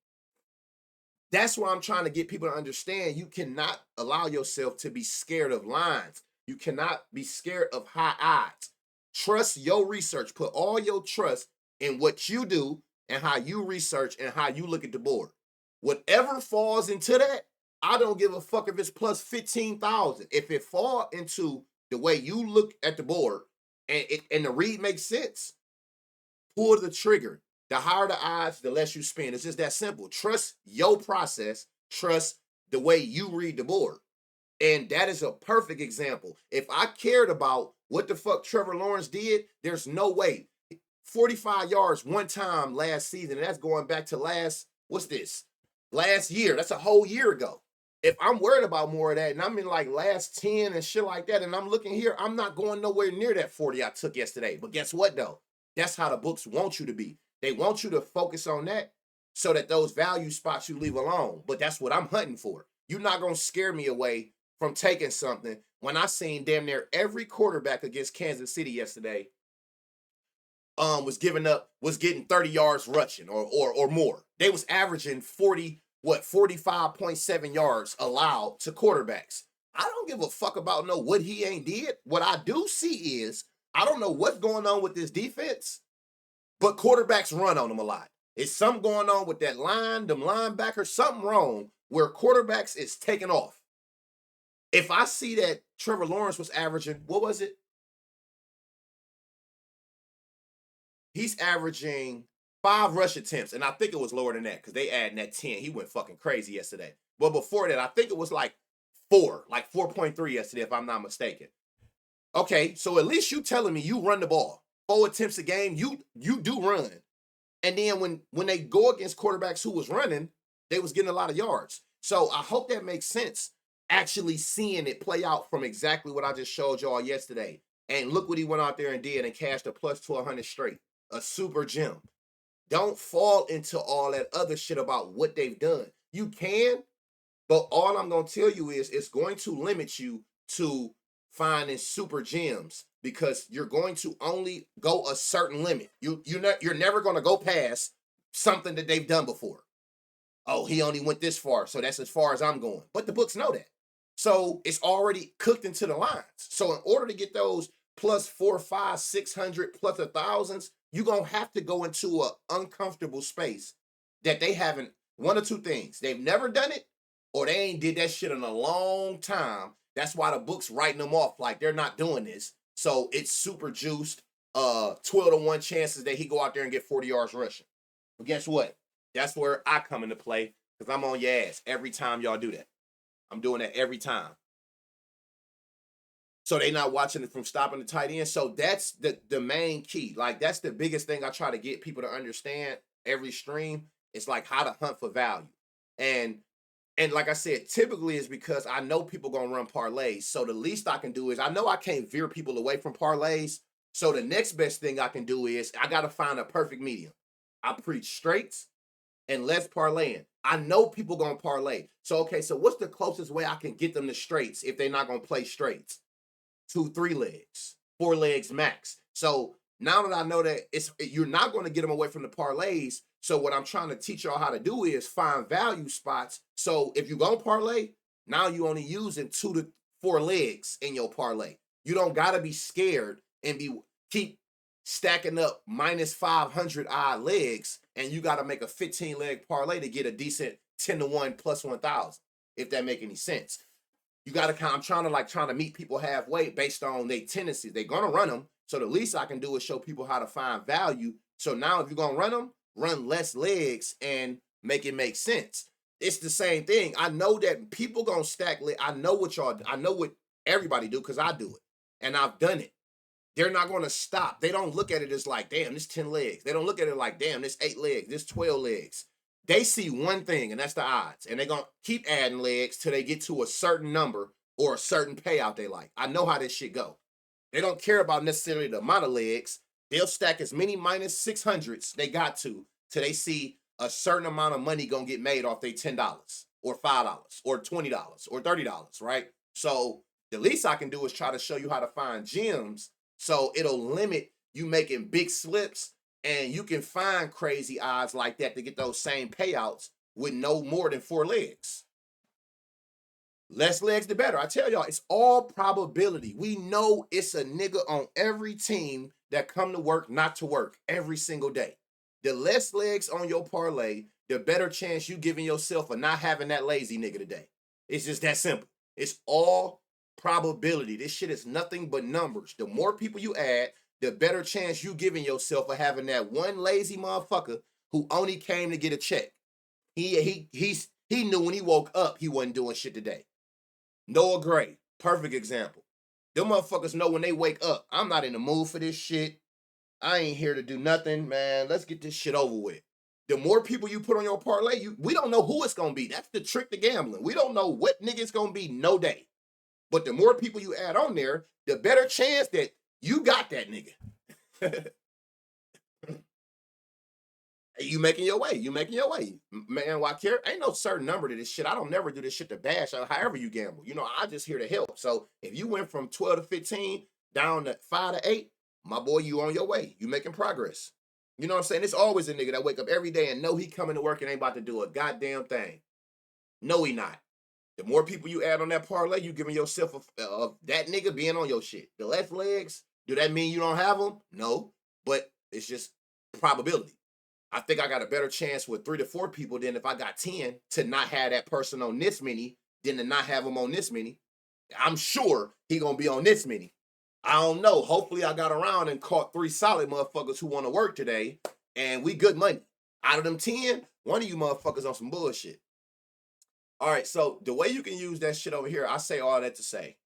That's why I'm trying to get people to understand you cannot allow yourself to be scared of lines. You cannot be scared of high odds. Trust your research. Put all your trust in what you do and how you research and how you look at the board. Whatever falls into that, I don't give a fuck if it's plus 15,000. If it fall into the way you look at the board and the read makes sense, pull the trigger. The higher the odds, the less you spend. It's just that simple. Trust your process. Trust the way you read the board. And that is a perfect example. If I cared about what the fuck Trevor Lawrence did, there's no way. 45 yards one time last season, and that's going back to last year. That's a whole year ago. If I'm worried about more of that, and I'm in like last 10 and shit like that, and I'm looking here, I'm not going nowhere near that 40 I took yesterday. But guess what, though? That's how the books want you to be. They want you to focus on that so that those value spots you leave alone. But that's what I'm hunting for. You're not going to scare me away from taking something when I seen damn near every quarterback against Kansas City yesterday was getting 30 yards rushing or more. They was averaging 45.7 yards allowed to quarterbacks. I don't give a fuck about what he ain't did. What I do see is I don't know what's going on with this defense, but quarterbacks run on them a lot. It's something going on with that line, them linebackers, something wrong where quarterbacks is taking off. If I see that Trevor Lawrence was averaging, what was it? He's averaging 5 rush attempts, and I think it was lower than that because they adding that 10. He went fucking crazy yesterday. But before that, I think it was like 4.3 yesterday, if I'm not mistaken. Okay, so at least you telling me you run the ball. 4 attempts a game, you do run. And then when they go against quarterbacks who was running, they was getting a lot of yards. So I hope that makes sense, actually seeing it play out from exactly what I just showed y'all yesterday. And look what he went out there and did and cashed a plus 1,200 straight. A super gem. Don't fall into all that other shit about what they've done. You can, but all I'm going to tell you is it's going to limit you to finding super gems because you're going to only go a certain limit. You're never going to go past something that they've done before. oh, he only went this far, so that's as far as I'm going. But the books know that. So it's already cooked into the lines. So in order to get those plus 4, 5, 600 plus 1,000s, you're going to have to go into an uncomfortable space that they haven't, one or two things. They've never done it, or they ain't did that shit in a long time. That's why the book's writing them off like they're not doing this. So it's super juiced. 12-1 chances that he go out there and get 40 yards rushing. But guess what? That's where I come into play because I'm on your ass every time y'all do that. I'm doing that every time. So they not watching it from stopping the tight end. So that's the main key. Like, that's the biggest thing I try to get people to understand every stream. It's like how to hunt for value. And like I said, typically it's because I know people gonna run parlays. So the least I can do is, I know I can't veer people away from parlays. So the next best thing I can do is I gotta find a perfect medium. I preach straights and less parlaying. I know people gonna parlay. So okay, so what's the closest way I can get them to straights if they're not gonna play straights? 2, 3 legs, 4 legs max. So now that I know that you're not going to get them away from the parlays, so what I'm trying to teach y'all how to do is find value spots. So if you're going to parlay, now you only using 2 to 4 legs in your parlay. You don't got to be scared and keep stacking up minus 500 odd legs, and you got to make a 15 leg parlay to get a decent 10-1 plus 1,000, if that make any sense. You got to I'm trying to meet people halfway based on their tendencies. They're going to run them. So the least I can do is show people how to find value. So now if you're going to run them, run less legs and make it make sense. It's the same thing. I know that people going to stack. I know what everybody do because I do it. And I've done it. They're not going to stop. They don't look at it as like, damn, this 10 legs. They don't look at it like, damn, this 8 legs, this 12 legs. They see one thing, and that's the odds. And they're going to keep adding legs till they get to a certain number or a certain payout they like. I know how this shit go. They don't care about necessarily the amount of legs. They'll stack as many minus 600s they got to till they see a certain amount of money going to get made off they $10 or $5 or $20 or $30, right? So the least I can do is try to show you how to find gems so it'll limit you making big slips. And you can find crazy odds like that to get those same payouts with no more than 4 legs. Less legs, the better. I tell y'all, it's all probability. We know it's a nigga on every team that come to work not to work every single day. The less legs on your parlay, the better chance you giving yourself of not having that lazy nigga today. It's just that simple. It's all probability. This shit is nothing but numbers. The more people you add, the better chance you giving yourself of having that one lazy motherfucker who only came to get a check. He knew when he woke up he wasn't doing shit today. Noah Gray, perfect example. Them motherfuckers know when they wake up, I'm not in the mood for this shit. I ain't here to do nothing, man. Let's get this shit over with. The more people you put on your parlay, we don't know who it's gonna be. That's the trick to gambling. We don't know what nigga it's gonna be no day. But the more people you add on there, the better chance that you got that nigga. You making your way. Man, why care? Ain't no certain number to this shit. I don't never do this shit to bash however you gamble. You know, I just here to help. So if you went from 12 to 15 down to 5 to 8, my boy, you on your way. You making progress. You know what I'm saying? It's always a nigga that wake up every day and know he coming to work and ain't about to do a goddamn thing. No, he not. The more people you add on that parlay, you giving yourself that nigga being on your shit. The less legs, do that mean you don't have them? No, but it's just probability. I think I got a better chance with 3 to 4 people than if I got 10 to not have that person on this many than to not have him on this many. I'm sure he gonna be on this many. I don't know. Hopefully I got around and caught 3 solid motherfuckers who want to work today, and we good money. Out of them 10, one of you motherfuckers on some bullshit. All right, so the way you can use that shit over here, I say all that to say,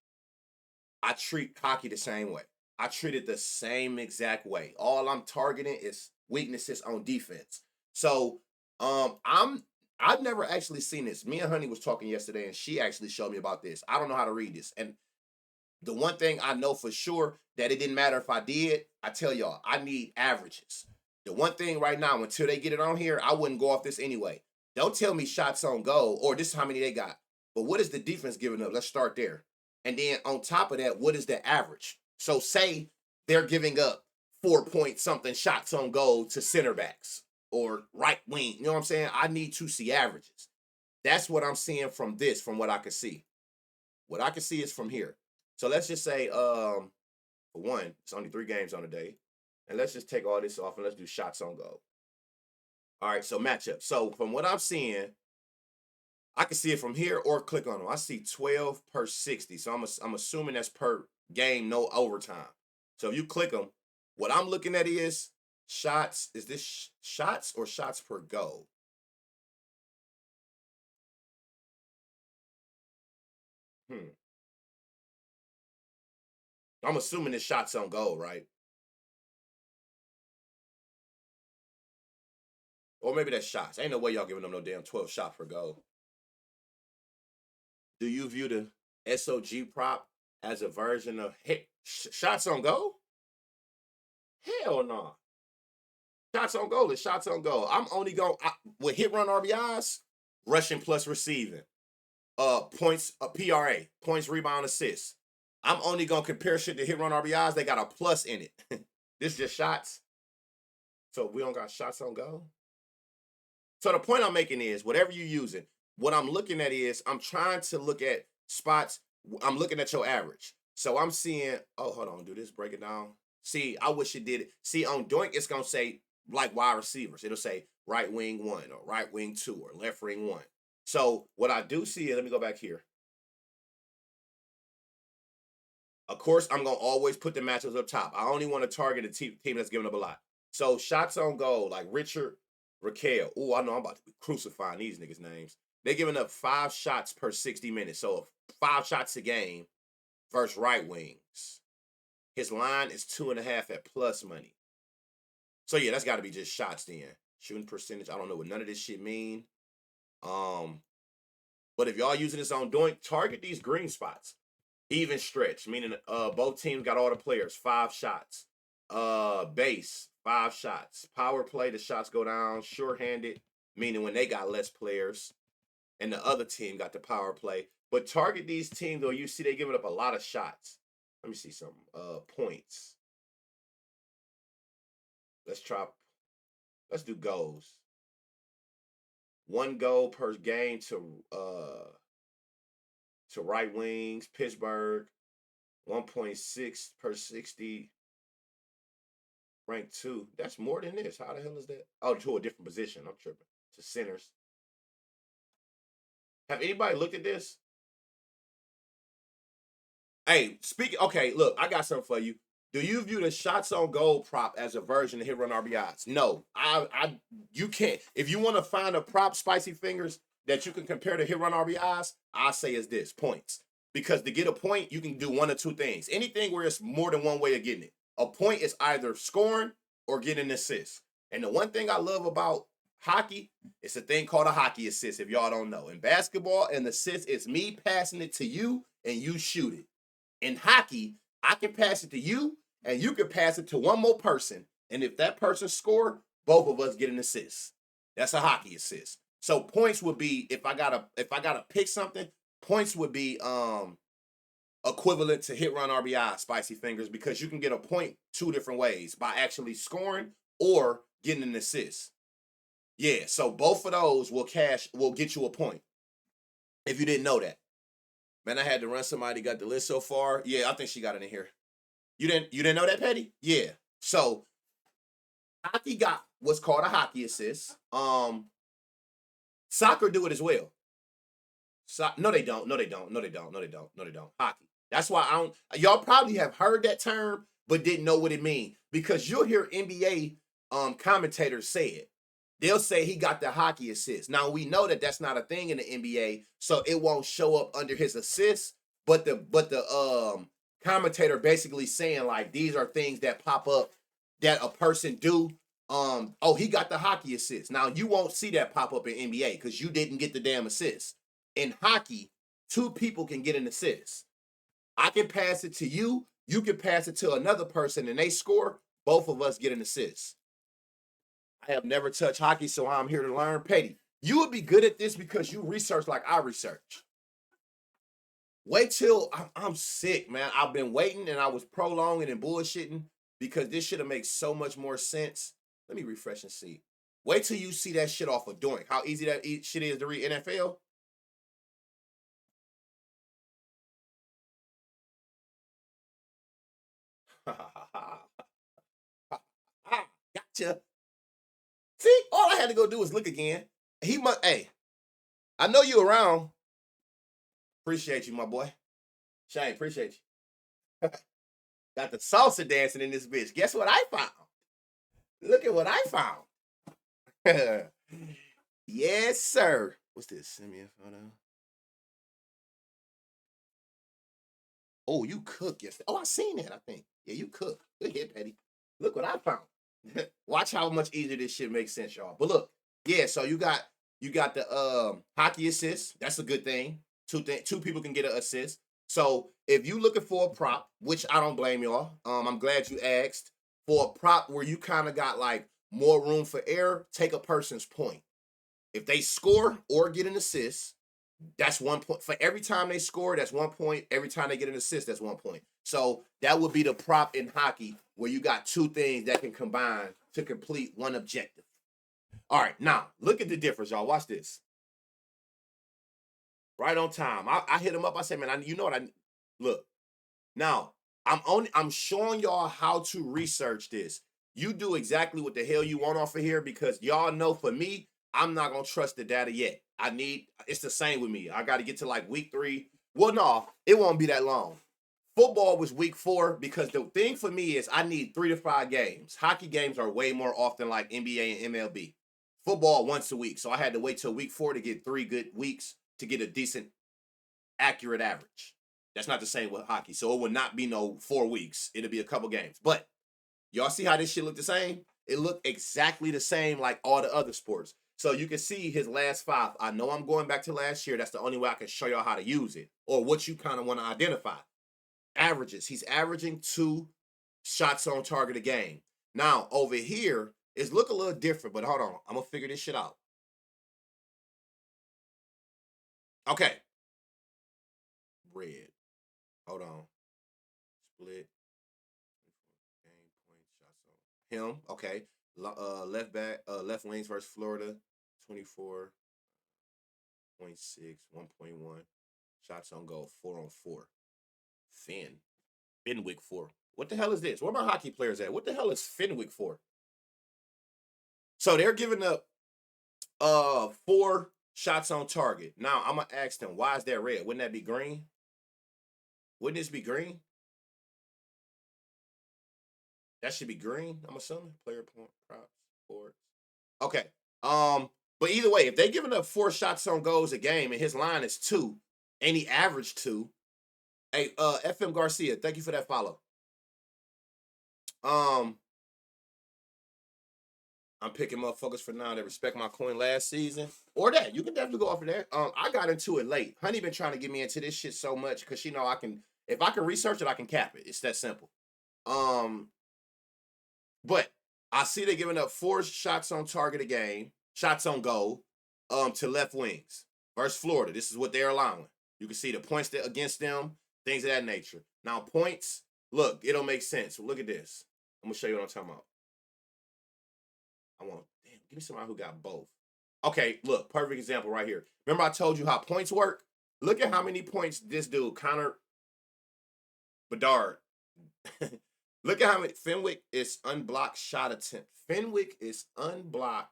I treat hockey the same way. I treat it the same exact way. All I'm targeting is weaknesses on defense. So I've never actually seen this. Me and Honey was talking yesterday, and she actually showed me about this. I don't know how to read this. And the one thing I know for sure that it didn't matter if I did, I tell y'all, I need averages. The one thing right now, until they get it on here, I wouldn't go off this anyway. Don't tell me shots on goal or this is how many they got. But what is the defense giving up? Let's start there. And then on top of that, what is the average? So say they're giving up 4 point something shots on goal to center backs. or right wing. You know what I'm saying? I need to see averages. That's what I'm seeing from this, from what I can see. What I can see is from here. So let's just say, for one, it's only 3 games on a day. And let's just take all this off and let's do shots on goal. All right, so matchup. So from what I'm seeing, I can see it from here or click on them. I see 12 per 60. So I'm assuming that's per game, no overtime. So if you click them, what I'm looking at is shots. Is this shots or shots per goal? I'm assuming it's shots on goal, right? Or maybe that's shots. Ain't no way y'all giving them no damn 12 shots per goal. Do you view the SOG prop as a version of shots on goal? Hell no. Shots on goal is shots on goal. I'm only going with hit run RBIs, rushing plus receiving. Points, PRA, points, rebound, assists. I'm only gonna compare shit to hit run RBIs. They got a plus in it. This just shots. So we don't got shots on goal. So the point I'm making is whatever you're using, what I'm looking at is I'm trying to look at spots. I'm looking at your average. So I'm seeing, oh, hold on, do this, break it down. See, I wish it did it. See, on Doink, it's gonna say like wide receivers. It'll say right wing 1 or right wing 2 or left wing 1. So what I do see is, let me go back here. Of course, I'm going to always put the matchups up top. I only want to target a team that's giving up a lot. So shots on goal, like Richard Raquel. Oh, I know I'm about to be crucifying these niggas' names. They're giving up 5 shots per 60 minutes. So 5 shots a game versus right wings. His line is 2.5 at plus money. So yeah, that's got to be just shots then. Shooting percentage, I don't know what none of this shit mean. But if y'all using this on Doink, target these green spots. Even stretch, meaning both teams got all the players, 5 shots. Base, 5 shots. Power play, the shots go down. Sure-handed, meaning when they got less players. And the other team got the power play. But target these teams, though, you see they giving up a lot of shots. Let me see some points. Let's do goals. 1 goal per game to right wings. Pittsburgh, 1.6 per 60. Rank 2. That's more than this. How the hell is that? Oh, to a different position. I'm tripping. To centers. Have anybody looked at this? Hey, speaking. Okay, look, I got something for you. Do you view the shots on goal prop as a version of hit run RBIs? No, you can't. If you want to find a prop, Spicy Fingers, that you can compare to hit run RBIs, I say is this points. Because to get a point, you can do 1 or 2 things. Anything where it's more than one way of getting it. A point is either scoring or getting an assist. And the one thing I love about hockey, it's a thing called a hockey assist, if y'all don't know. In basketball, an assist is me passing it to you and you shoot it. In hockey, I can pass it to you and you can pass it to one more person. And if that person score, both of us get an assist. That's a hockey assist. So points would be, if I gotta pick something, points would be equivalent to hit run RBI, Spicy Fingers, because you can get a point 2 different ways, by actually scoring or getting an assist. Yeah, so both of those will get you a point. If you didn't know that. Man, I had to run somebody got the list so far. Yeah, I think she got it in here. You didn't know that, Petty? Yeah. So hockey got what's called a hockey assist. Soccer do it as well. No, they don't. No, they don't. No, they don't. No, they don't. No, they don't. Hockey. That's why I don't. Y'all probably have heard that term, but didn't know what it means, because you'll hear NBA commentators say it. They'll say he got the hockey assist. Now we know that that's not a thing in the NBA, so it won't show up under his assist. But the commentator basically saying like these are things that pop up that a person do. Oh, he got the hockey assist. Now you won't see that pop up in NBA because you didn't get the damn assist. In hockey, 2 people can get an assist. I can pass it to you. You can pass it to another person, and they score. Both of us get an assist. I have never touched hockey, so I'm here to learn. Petty, you would be good at this because you research like I research. Wait till I'm sick, man. I've been waiting, and I was prolonging and bullshitting because this should have made so much more sense. Let me refresh and see. Wait till you see that shit off of Doink. How easy that shit is to read NFL. Gotcha. See, all I had to go do was look again. He must. Hey, I know you around. Appreciate you, my boy. Shane, appreciate you. Got the salsa dancing in this bitch. Guess what I found? Look at what I found. Yes, sir. What's this? Send me a photo. Oh, you cook yesterday. Oh, I seen that, I think. Yeah, you cook. Good hit, Petty. Look what I found. Watch how much easier this shit makes sense, y'all. But look, yeah, so you got the hockey assist. That's a good thing. Two people can get an assist. So if you looking for a prop, which I don't blame y'all, I'm glad you asked for a prop where you kind of got like more room for error. Take a person's point. If they score or get an assist, that's 1 point. For every time they score, that's 1 point. Every time they get an assist, that's 1 point. So that would be the prop in hockey where you got two things that can combine to complete one objective. All right, now look at the difference, y'all. Watch this. Right on time. I hit him up. I said, man, you know what I look. Now, I'm showing y'all how to research this. You do exactly what the hell you want off of here because y'all know for me, I'm not gonna trust the data yet. It's the same with me. I got to get to like week 3. Well, no, it won't be that long. Football was week 4 because the thing for me is I need 3 to 5 games. Hockey games are way more often like NBA and MLB. Football once a week. So I had to wait till week 4 to get 3 good weeks to get a decent, accurate average. That's not the same with hockey. So it would not be no 4 weeks. It'll be a couple games. But y'all see how this shit look the same? It looked exactly the same like all the other sports. So you can see his last 5. I know I'm going back to last year. That's the only way I can show y'all how to use it or what you kind of want to identify. Averages. He's averaging 2 shots on target a game. Now, over here, it's look a little different, but hold on. I'm going to figure this shit out. Okay. Red. Hold on. Split. Game point shots on. Him. Okay. Left back. Left wings versus Florida. 24.6. 1.1. Shots on goal. 4 on 4. Fenwick for. What the hell is this? Where are my hockey players at? What the hell is Fenwick for? So they're giving up 4 shots on target. Now I'm gonna ask them, why is that red? Wouldn't that be green? Wouldn't this be green? That should be green, I'm assuming. Player point, props, boards. Okay. But either way, if they're giving up 4 shots on goals a game and his line is 2, and he averaged 2. Hey, FM Garcia, thank you for that follow. I'm picking motherfuckers for now that respect my coin last season. Or that. You can definitely go off of that. I got into it late. Honey been trying to get me into this shit so much because she know if I can research it, I can cap it. It's that simple. But I see they're giving up 4 shots on target a game, shots on goal, to left wings versus Florida. This is what they're allowing. You can see the points against them, things of that nature. Now, points, look, it'll make sense. Look at this. I'm going to show you what I'm talking about. Give me somebody who got both. Okay, look, perfect example right here. Remember I told you how points work? Look at how many points this dude, Connor Bedard. Look at how many. Fenwick is unblocked shot attempt. Fenwick is unblocked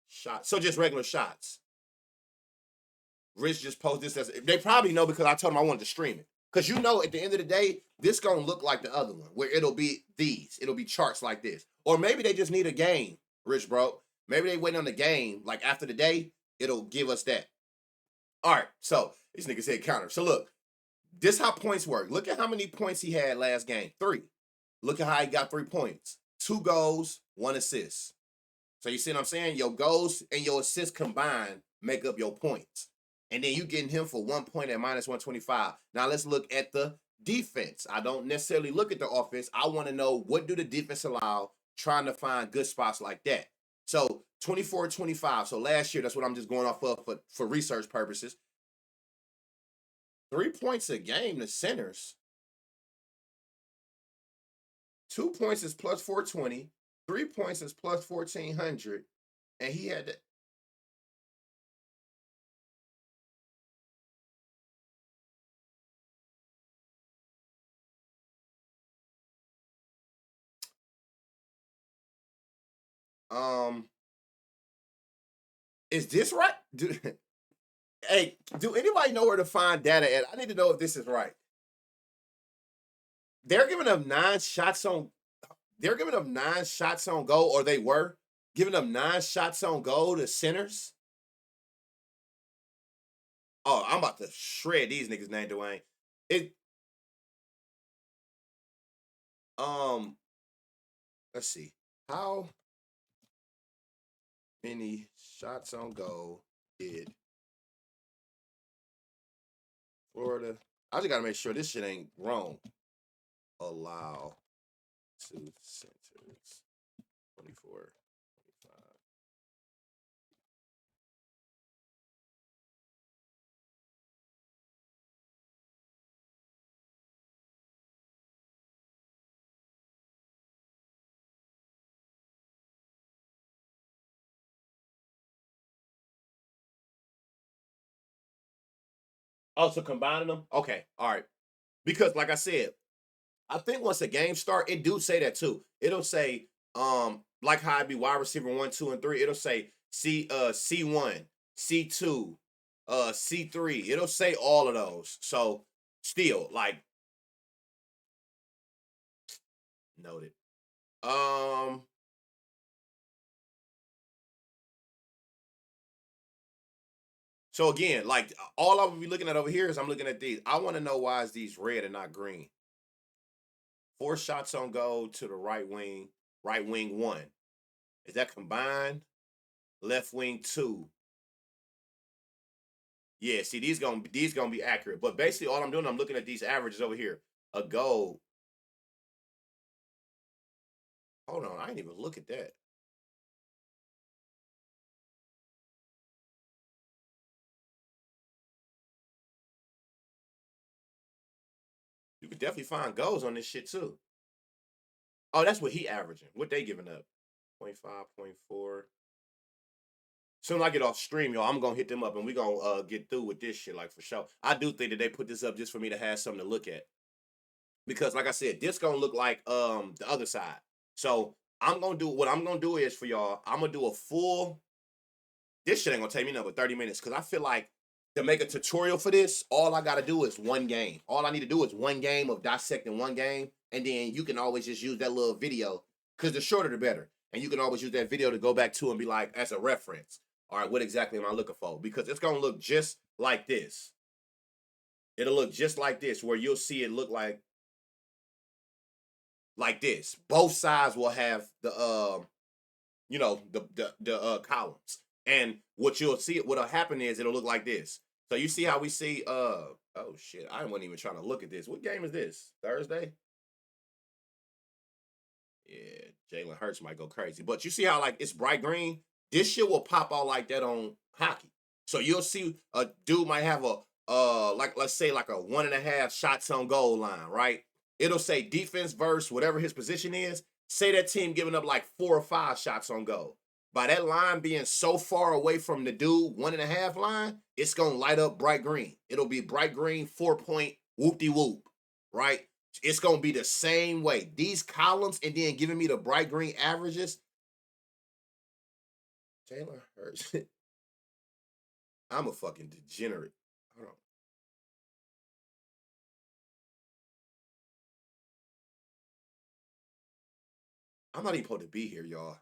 shot. So just regular shots. Rich just posted this as, they probably know because I told him I wanted to stream it. Because you know, at the end of the day, this going to look like the other one, where it'll be these. It'll be charts like this. Or maybe they just need a game, Rich bro. Maybe they wait on the game, like after the day, it'll give us that. All right, so this nigga said counter. So look, this how points work. Look at how many points he had last game. 3. Look at how he got 3 points. 2 goals, 1 assist. So you see what I'm saying? Your goals and your assists combined make up your points. And then you getting him for 1 point at minus 125. Now let's look at the defense. I don't necessarily look at the offense. I want to know, what do the defense allow, trying to find good spots like that. So 24-25. So last year, that's what I'm just going off of for research purposes. 3 points a game to centers. 2 points is plus 420. 3 points is plus 1,400, and he had to, um. Is this right? Hey, do anybody know where to find data at? I need to know if this is right. They're giving up 9 shots on. They're giving up 9 shots on goal, or they were giving up 9 shots on goal to centers. Oh, I'm about to shred these niggas' name, Dwayne. It um. Let's see. How many shots on goal did Florida? I just gotta make sure this shit ain't wrong. Allow to centers 24, 25. Oh, so combining them? Okay, all right. Because like I said, I think once a game start, it do say that too. It'll say, like how it be wide receiver 1, 2, and 3. It'll say C1, C2, C3. It'll say all of those. So still, like, noted. Um, so again, like all I would be looking at over here is I'm looking at these. I want to know why is these red and not green. 4 shots on goal to the right wing 1. Is that combined? Left wing 2. Yeah, see, these gonna be accurate. But basically, all I'm doing, I'm looking at these averages over here. A goal. Hold on, I didn't even look at that. You could definitely find goals on this shit too. Oh, that's what he averaging. What they giving up? 0.5, 0.4. Soon as I get off stream, y'all, I'm gonna hit them up and we gonna get through with this shit, like for sure. I do think that they put this up just for me to have something to look at. Because like I said, this gonna look like the other side. So I'm gonna do what I'm gonna do is for y'all, I'm gonna do a full. This shit ain't gonna take me another 30 minutes because I feel like to make a tutorial for this, all I gotta do is one game. All I need to do is one game of dissecting one game, and then you can always just use that little video because the shorter the better. And you can always use that video to go back to and be like, as a reference. All right, what exactly am I looking for? Because it's gonna look just like this. It'll look just like this, where you'll see it look like this. Both sides will have the the columns. And what you'll see, what'll happen is it'll look like this. So you see how we see oh shit, I wasn't even trying to look at this. What game is this? Thursday? Yeah, Jalen Hurts might go crazy. But you see how like it's bright green? This shit will pop out like that on hockey. So you'll see a dude might have a like let's say like a 1.5 shots on goal line, right? It'll say defense versus whatever his position is. Say that team giving up like 4 or 5 shots on goal. By that line being so far away from the dude 1.5 line, it's gonna light up bright green. It'll be bright green 4 point whoop de whoop, right? It's gonna be the same way. These columns and then giving me the bright green averages. Jalen Hurts. I'm a fucking degenerate. Hold on. I'm not even supposed to be here, y'all.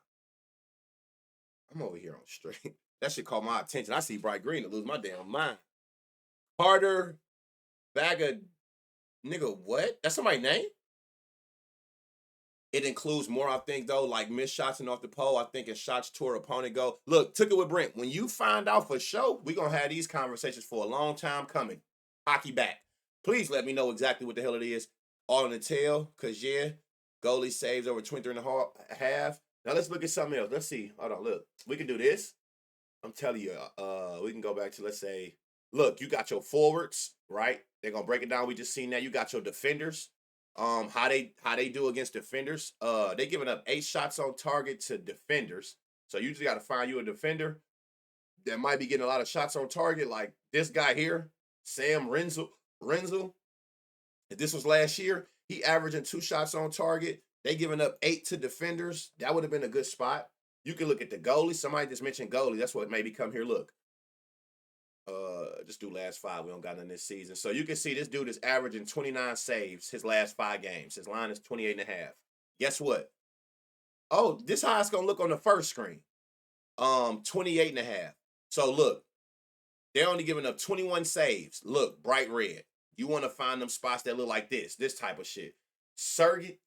I'm over here on straight. That shit caught my attention. I see bright green to lose my damn mind. Carter Bag of nigga, what? That's somebody's name? It includes more, I think, though, like missed shots and off the pole. I think it's shots toward opponent go. Look, took it with Brent. When you find out for sure, we're going to have these conversations for a long time coming. Hockey back. Please let me know exactly what the hell it is. All in the tail, because, yeah, goalie saves over 23 and a half. Now, let's look at something else. Let's see. Hold on, look. We can do this. I'm telling you, we can go back to, let's say, look, you got your forwards, right? They're going to break it down. We just seen that. You got your defenders. How they do against defenders. They giving up 8 shots on target to defenders. So you just got to find you a defender that might be getting a lot of shots on target, like this guy here, Sam Renzel. Renzel. If this was last year, he averaging 2 shots on target. They giving up 8 to defenders. That would have been a good spot. You can look at the goalie. Somebody just mentioned goalie. That's what made me come here. Look. Just do last 5. We don't got none this season. So you can see this dude is averaging 29 saves his last 5 games. His line is 28.5. Guess what? Oh, this how it's gonna look on the first screen. 28.5. So look, they're only giving up 21 saves. Look, bright red. You want to find them spots that look like this type of shit. Sergey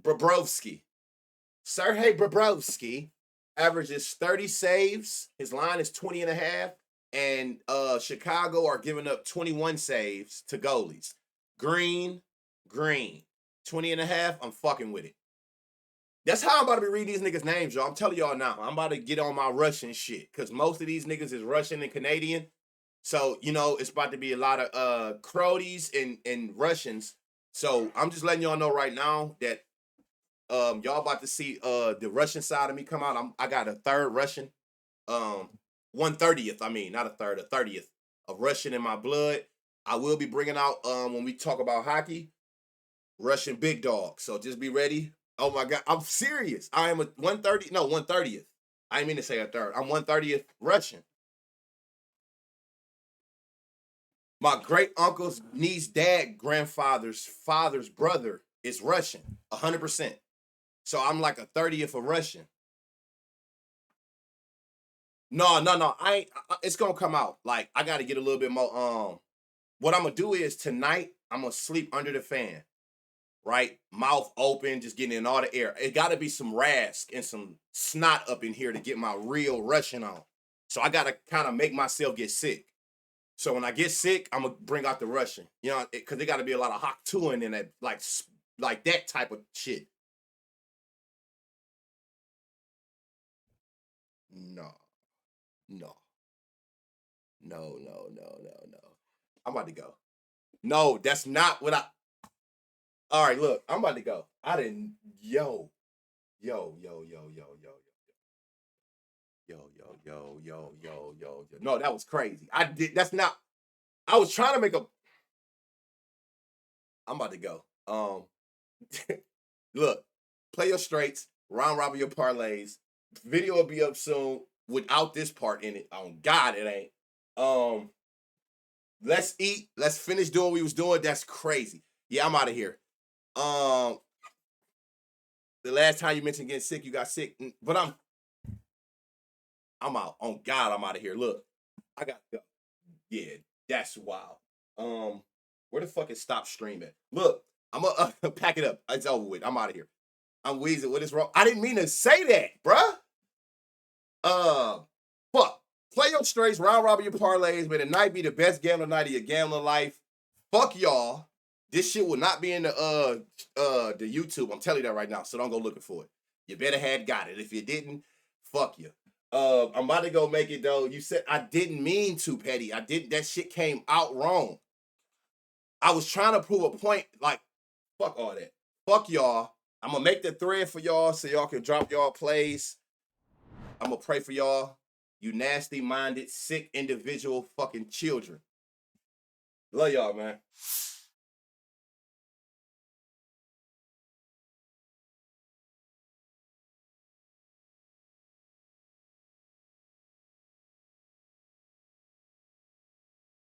Bobrovsky. Sergey Bobrovsky averages 30 saves. His line is 20.5. And Chicago are giving up 21 saves to goalies. Green. 20.5. I'm fucking with it. That's how I'm about to be reading these niggas' names, y'all. I'm telling y'all now. I'm about to get on my Russian shit. Because most of these niggas is Russian and Canadian. So, you know, it's about to be a lot of Croatians and Russians. So I'm just letting y'all know right now that y'all about to see the Russian side of me come out. I got a third Russian. 1/30th, I mean, not a third, a 30th of Russian in my blood. I will be bringing out, when we talk about hockey, Russian big dog. So just be ready. Oh my God, I'm serious. I am a 130th. I didn't mean to say a third. I'm 1/30th Russian. My great uncle's niece, dad, grandfather's father's brother is Russian, 100%. So I'm like a 30th of Russian. No. I ain't. It's gonna come out. Like I got to get a little bit more. What I'm gonna do is tonight I'm gonna sleep under the fan, right? Mouth open, just getting in all the air. It got to be some rask and some snot up in here to get my real Russian on. So I got to kind of make myself get sick. So when I get sick, I'm gonna bring out the Russian, you know, because there got to be a lot of hot tuin in that, like that type of shit. No, no, no. I'm about to go. No, that's not what I. All right, look, I'm about to go. I didn't. Yo. No, that was crazy. I did. That's not. I was trying to make a. I'm about to go. Look, play your straights, round robin your parlays. Video will be up soon without this part in it. Oh God, it ain't. Let's eat. Let's finish doing what we was doing. That's crazy. Yeah, I'm out of here. The last time you mentioned getting sick, you got sick, but I'm out. On God, I'm out of here. Look, I got to go. Yeah, that's wild. Where the fuck is stop streaming? Look, I'm gonna pack it up. It's over with. I'm out of here. I'm wheezing. What is wrong? I didn't mean to say that, bruh. Fuck. Play your straights, round robin your parlays. May the night be the best gambling night of your gambling life. Fuck y'all. This shit will not be in the YouTube. I'm telling you that right now. So don't go looking for it. You better had got it. If you didn't, fuck you. I'm about to go make it though. You said I didn't mean to, Petty. I didn't. That shit came out wrong. I was trying to prove a point. Like, fuck all that. Fuck y'all. I'm gonna make the thread for y'all so y'all can drop y'all plays. I'm gonna pray for y'all. You nasty minded, sick individual fucking children. Love y'all, man.